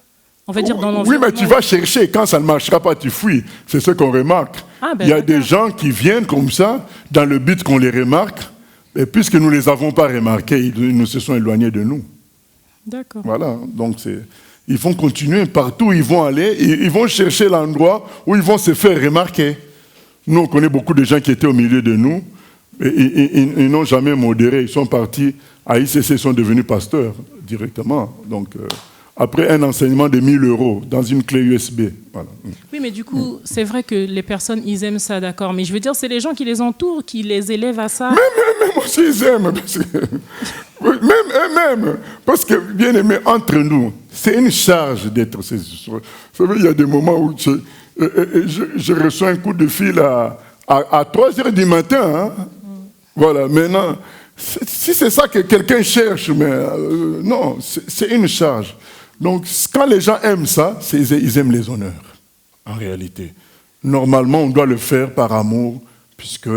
On va dire dans Oui, mais tu vas chercher. Quand ça ne marchera pas, tu fuis. C'est ce qu'on remarque. Il y a des gens qui viennent comme ça, dans le but qu'on les remarque, et puisque nous ne les avons pas remarqués, ils se sont éloignés de nous. D'accord. Voilà, donc ils vont continuer partout où ils vont aller, ils vont chercher l'endroit où ils vont se faire remarquer. Nous, on connaît beaucoup de gens qui étaient au milieu de nous, et ils n'ont jamais modéré. Ils sont partis à ICC, ils sont devenus pasteurs directement. Donc, après un enseignement de 1 000 € dans une clé USB. Voilà. Oui, mais du coup, c'est vrai que les personnes, ils aiment ça, d'accord. Mais je veux dire, c'est les gens qui les entourent, qui les élèvent à ça. Même aussi, ils aiment. Même eux-mêmes. Parce que, bien aimé, entre nous, c'est une charge d'être ces histoires. Vous savez, il y a des moments où je reçois un coup de fil à 3 heures du matin. Hein. Voilà, maintenant, si c'est ça que quelqu'un cherche, mais non, c'est une charge. Donc, quand les gens aiment ça, ils aiment les honneurs, en réalité. Normalement, on doit le faire par amour, puisque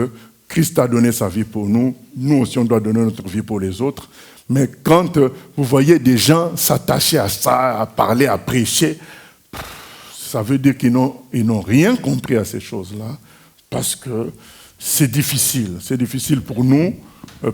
Christ a donné sa vie pour nous. Nous aussi, on doit donner notre vie pour les autres. Mais quand vous voyez des gens s'attacher à ça, à parler, à prêcher, ça veut dire qu'ils n'ont rien compris à ces choses-là, parce que c'est difficile. C'est difficile pour nous,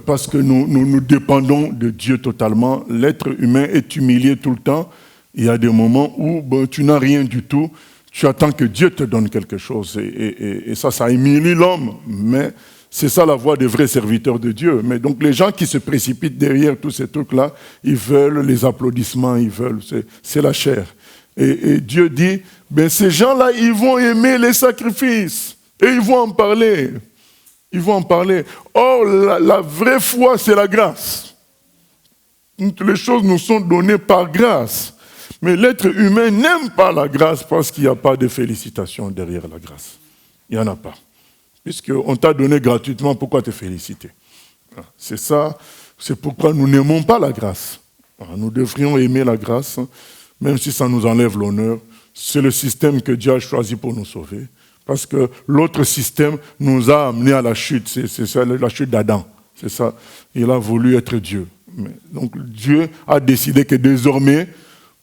parce que nous dépendons de Dieu totalement. L'être humain est humilié tout le temps. Il y a des moments où tu n'as rien du tout. Tu attends que Dieu te donne quelque chose. Et ça humilie l'homme. Mais c'est ça la voie des vrais serviteurs de Dieu. Mais donc les gens qui se précipitent derrière tous ces trucs-là, ils veulent les applaudissements, c'est la chair. Et Dieu dit, ces gens-là, ils vont aimer les sacrifices. Et ils vont en parler. Ils vont en parler. Or, la vraie foi, c'est la grâce. Les choses nous sont données par grâce. Mais l'être humain n'aime pas la grâce parce qu'il n'y a pas de félicitations derrière la grâce. Il n'y en a pas. Puisqu'on t'a donné gratuitement, pourquoi te féliciter? C'est ça, c'est pourquoi nous n'aimons pas la grâce. Nous devrions aimer la grâce, même si ça nous enlève l'honneur. C'est le système que Dieu a choisi pour nous sauver. Parce que l'autre système nous a amenés à la chute, c'est ça, la chute d'Adam. C'est ça, il a voulu être Dieu. Donc Dieu a décidé que désormais,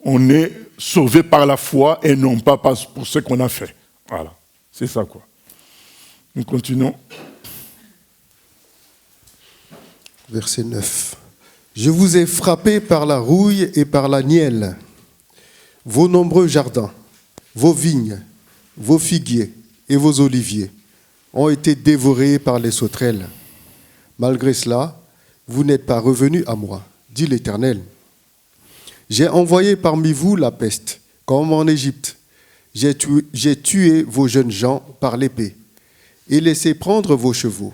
on est sauvé par la foi et non pas pour ce qu'on a fait. Voilà, c'est ça quoi. Nous continuons. Verset 9. Je vous ai frappé par la rouille et par la nielle. Vos nombreux jardins, vos vignes, vos figuiers et vos oliviers ont été dévorés par les sauterelles. Malgré cela, vous n'êtes pas revenus à moi, dit l'Éternel. J'ai envoyé parmi vous la peste, comme en Égypte. J'ai tué vos jeunes gens par l'épée et laissé prendre vos chevaux.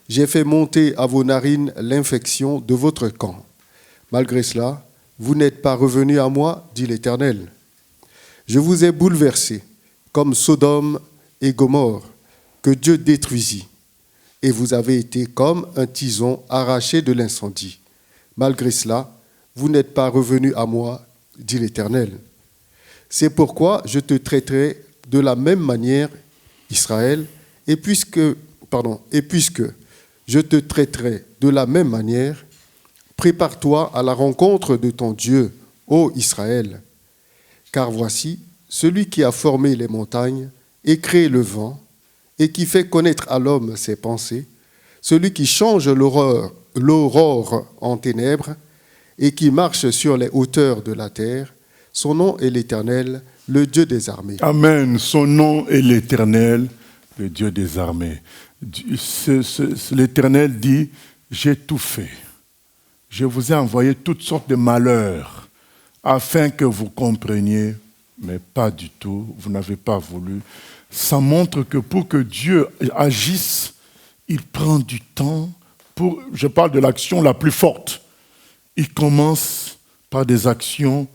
J'ai fait monter à vos narines l'infection de votre camp. Malgré cela, vous n'êtes pas revenus à moi, dit l'Éternel. Je vous ai bouleversés, comme Sodome et Gomorrhe, que Dieu détruisit, et vous avez été comme un tison arraché de l'incendie. Malgré cela, vous n'êtes pas revenus à moi, dit l'Éternel. C'est pourquoi je te traiterai de la même manière, Israël, et puisque je te traiterai de la même manière, prépare-toi à la rencontre de ton Dieu, ô Israël. Car voici, celui qui a formé les montagnes et créé le vent, et qui fait connaître à l'homme ses pensées, celui qui change l'aurore en ténèbres, et qui marche sur les hauteurs de la terre, son nom est l'Éternel, le Dieu des armées. Amen. Son nom est l'Éternel, le Dieu des armées. L'Éternel dit, j'ai tout fait. Je vous ai envoyé toutes sortes de malheurs, afin que vous compreniez, mais pas du tout. Vous n'avez pas voulu. ça montre que pour que Dieu agisse, il prend du temps. Je parle de l'action la plus forte. Il commence par des actions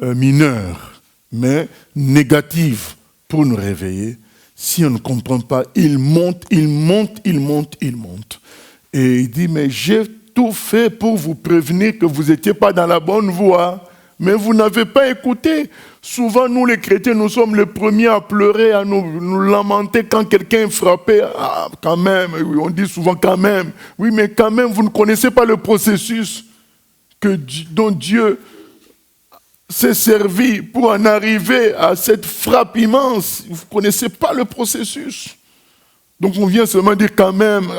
mineures, mais négatives pour nous réveiller. Si on ne comprend pas, il monte. Et il dit, mais j'ai tout fait pour vous prévenir que vous n'étiez pas dans la bonne voie, mais vous n'avez pas écouté. Souvent, nous les chrétiens, nous sommes les premiers à pleurer, à nous lamenter quand quelqu'un est frappé. Ah, quand même, on dit souvent quand même. Oui, mais quand même, vous ne connaissez pas le processus dont Dieu s'est servi pour en arriver à cette frappe immense. Vous ne connaissez pas le processus. Donc on vient seulement dire quand même,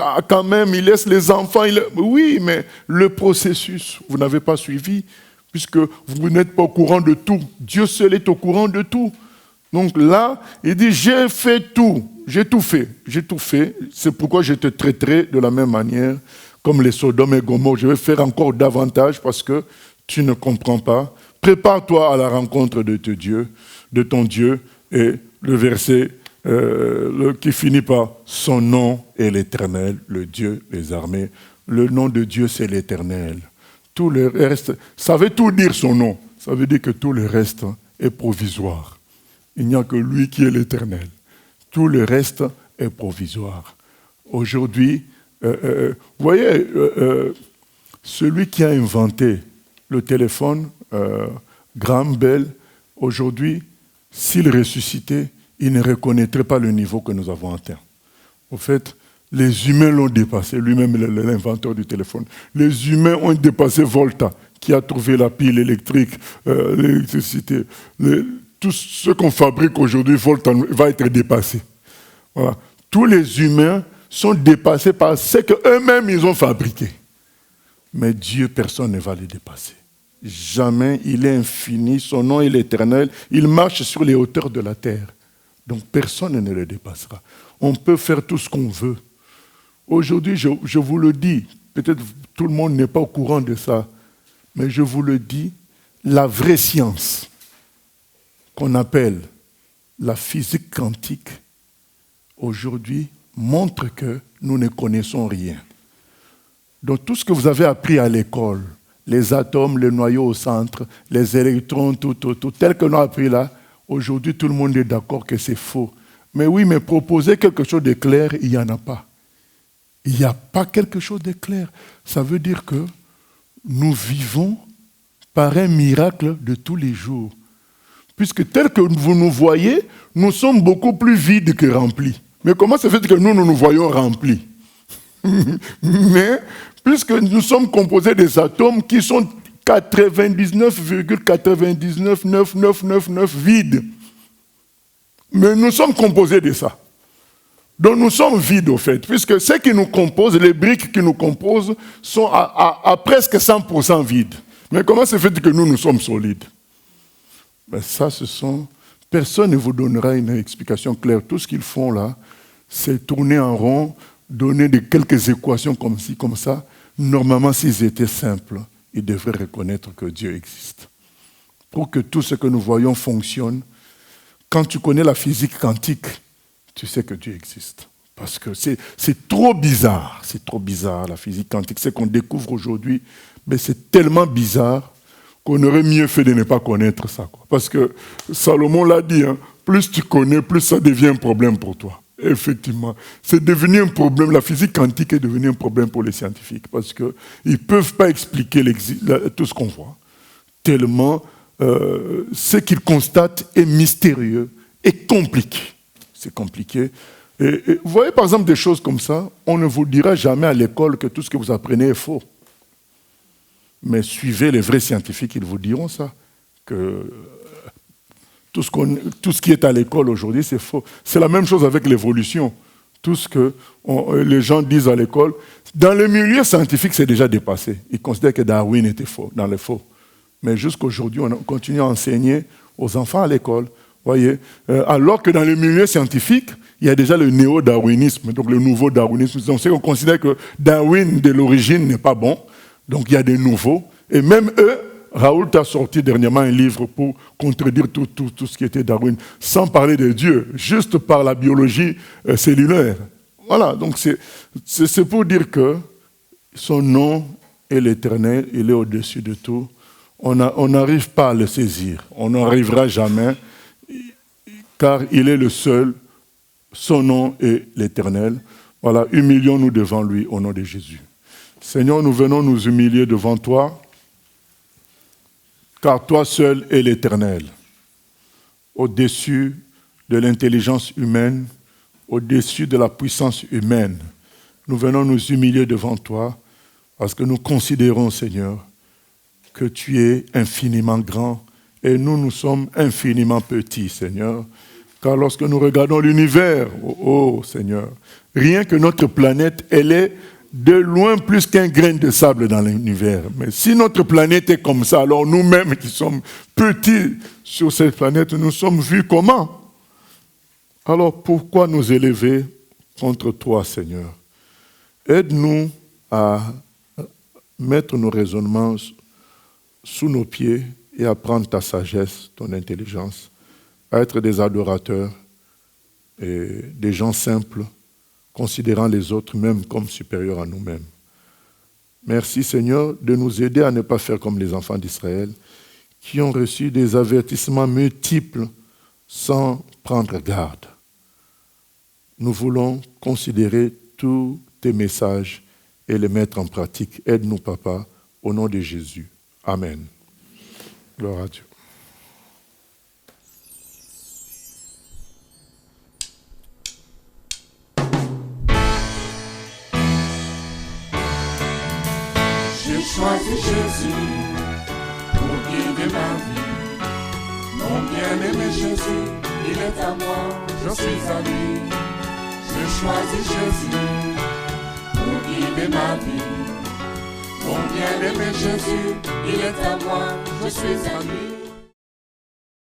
il laisse les enfants. Oui, mais le processus, vous n'avez pas suivi, puisque vous n'êtes pas au courant de tout. Dieu seul est au courant de tout. Donc là, il dit, j'ai tout fait. C'est pourquoi je te traiterai de la même manière, comme les Sodome et Gomorrhe. Je vais faire encore davantage parce que tu ne comprends pas. Prépare-toi à la rencontre de ton Dieu. Et le verset qui finit par son nom est l'Éternel, le Dieu des armées. Le nom de Dieu, c'est l'Éternel. Tout le reste, ça veut tout dire son nom. Ça veut dire que tout le reste est provisoire. Il n'y a que lui qui est l'Éternel. Tout le reste est provisoire. Aujourd'hui, vous voyez, celui qui a inventé le téléphone, Graham Bell, aujourd'hui, s'il ressuscitait, il ne reconnaîtrait pas le niveau que nous avons atteint. Au fait, les humains l'ont dépassé, lui-même l'inventeur du téléphone. Les humains ont dépassé Volta, qui a trouvé la pile électrique, l'électricité. Tout ce qu'on fabrique aujourd'hui, Volta va être dépassé. Voilà. Tous les humains sont dépassés par ce qu'eux-mêmes ils ont fabriqué. Mais Dieu, personne ne va les dépasser. Jamais, il est infini, son nom est l'Éternel, il marche sur les hauteurs de la terre. Donc personne ne le dépassera. On peut faire tout ce qu'on veut. Aujourd'hui, je vous le dis, peut-être tout le monde n'est pas au courant de ça, mais je vous le dis, la vraie science qu'on appelle la physique quantique, aujourd'hui, montre que nous ne connaissons rien. Donc tout ce que vous avez appris à l'école, les atomes, les noyaux au centre, les électrons, tout, tel que nous avons appris là, aujourd'hui tout le monde est d'accord que c'est faux. Mais oui, mais proposer quelque chose de clair, il n'y en a pas. Il n'y a pas quelque chose de clair. Ça veut dire que nous vivons par un miracle de tous les jours. Puisque tel que vous nous voyez, nous sommes beaucoup plus vides que remplis. Mais comment ça fait que nous nous voyons remplis? Mais puisque nous sommes composés des atomes qui sont 99,99999 vides. Mais nous sommes composés de ça. Donc nous sommes vides au fait, puisque ce qui nous compose, les briques qui nous composent, sont à presque 100% vides. Mais comment se fait que nous sommes solides? Ben ça, personne ne vous donnera une explication claire. Tout ce qu'ils font là, c'est tourner en rond, donner quelques équations comme ci, comme ça. Normalement, s'ils étaient simples, ils devraient reconnaître que Dieu existe. Pour que tout ce que nous voyons fonctionne, quand tu connais la physique quantique, tu sais que Dieu existe. Parce que c'est trop bizarre. C'est trop bizarre, la physique quantique. Ce qu'on découvre aujourd'hui, mais c'est tellement bizarre qu'on aurait mieux fait de ne pas connaître ça. Parce que Salomon l'a dit, hein, plus tu connais, plus ça devient un problème pour toi. Effectivement, c'est devenu un problème. La physique quantique est devenue un problème pour les scientifiques parce qu'ils ne peuvent pas expliquer tout ce qu'on voit. Tellement ce qu'ils constatent est mystérieux et compliqué. C'est compliqué. Et vous voyez par exemple des choses comme ça, on ne vous dira jamais à l'école que tout ce que vous apprenez est faux. Mais suivez les vrais scientifiques, ils vous diront ça, que tout ce qui est à l'école aujourd'hui, c'est faux. C'est la même chose avec l'évolution. Tout ce que les gens disent à l'école, dans les milieux scientifiques, c'est déjà dépassé. Ils considèrent que Darwin était faux, dans les faux. Mais jusqu'aujourd'hui, on continue à enseigner aux enfants à l'école. Voyez, alors que dans les milieux scientifiques, il y a déjà le néo-darwinisme, donc le nouveau darwinisme. Donc, on considère que Darwin, de l'origine, n'est pas bon. Donc, il y a des nouveaux. Et même eux, Raoul t'a sorti dernièrement un livre pour contredire tout ce qui était Darwin, sans parler de Dieu, juste par la biologie cellulaire. Voilà, donc c'est pour dire que son nom est l'Éternel, il est au-dessus de tout. On n'arrive pas à le saisir, on n'arrivera jamais, car il est le seul, son nom est l'Éternel. Voilà, humilions-nous devant lui au nom de Jésus. Seigneur, nous venons nous humilier devant toi, car toi seul es l'Éternel, au-dessus de l'intelligence humaine, au-dessus de la puissance humaine. Nous venons nous humilier devant toi, parce que nous considérons, Seigneur, que tu es infiniment grand, et nous sommes infiniment petits, Seigneur. Car lorsque nous regardons l'univers, oh Seigneur, rien que notre planète, elle est de loin plus qu'un grain de sable dans l'univers. Mais si notre planète est comme ça, alors nous-mêmes qui sommes petits sur cette planète, nous sommes vus comment? Alors pourquoi nous élever contre toi, Seigneur? Aide-nous à mettre nos raisonnements sous nos pieds et à prendre ta sagesse, ton intelligence, à être des adorateurs et des gens simples, considérant les autres même comme supérieurs à nous-mêmes. Merci Seigneur de nous aider à ne pas faire comme les enfants d'Israël qui ont reçu des avertissements multiples sans prendre garde. Nous voulons considérer tous tes messages et les mettre en pratique. Aide-nous, Papa, au nom de Jésus. Amen. Gloire à Dieu. J'ai choisi Jésus pour guider ma vie. Mon bien-aimé Jésus, il est à moi, je suis à lui. J'ai choisi Jésus pour guider ma vie. Mon bien-aimé Jésus, il est à moi, je suis à lui.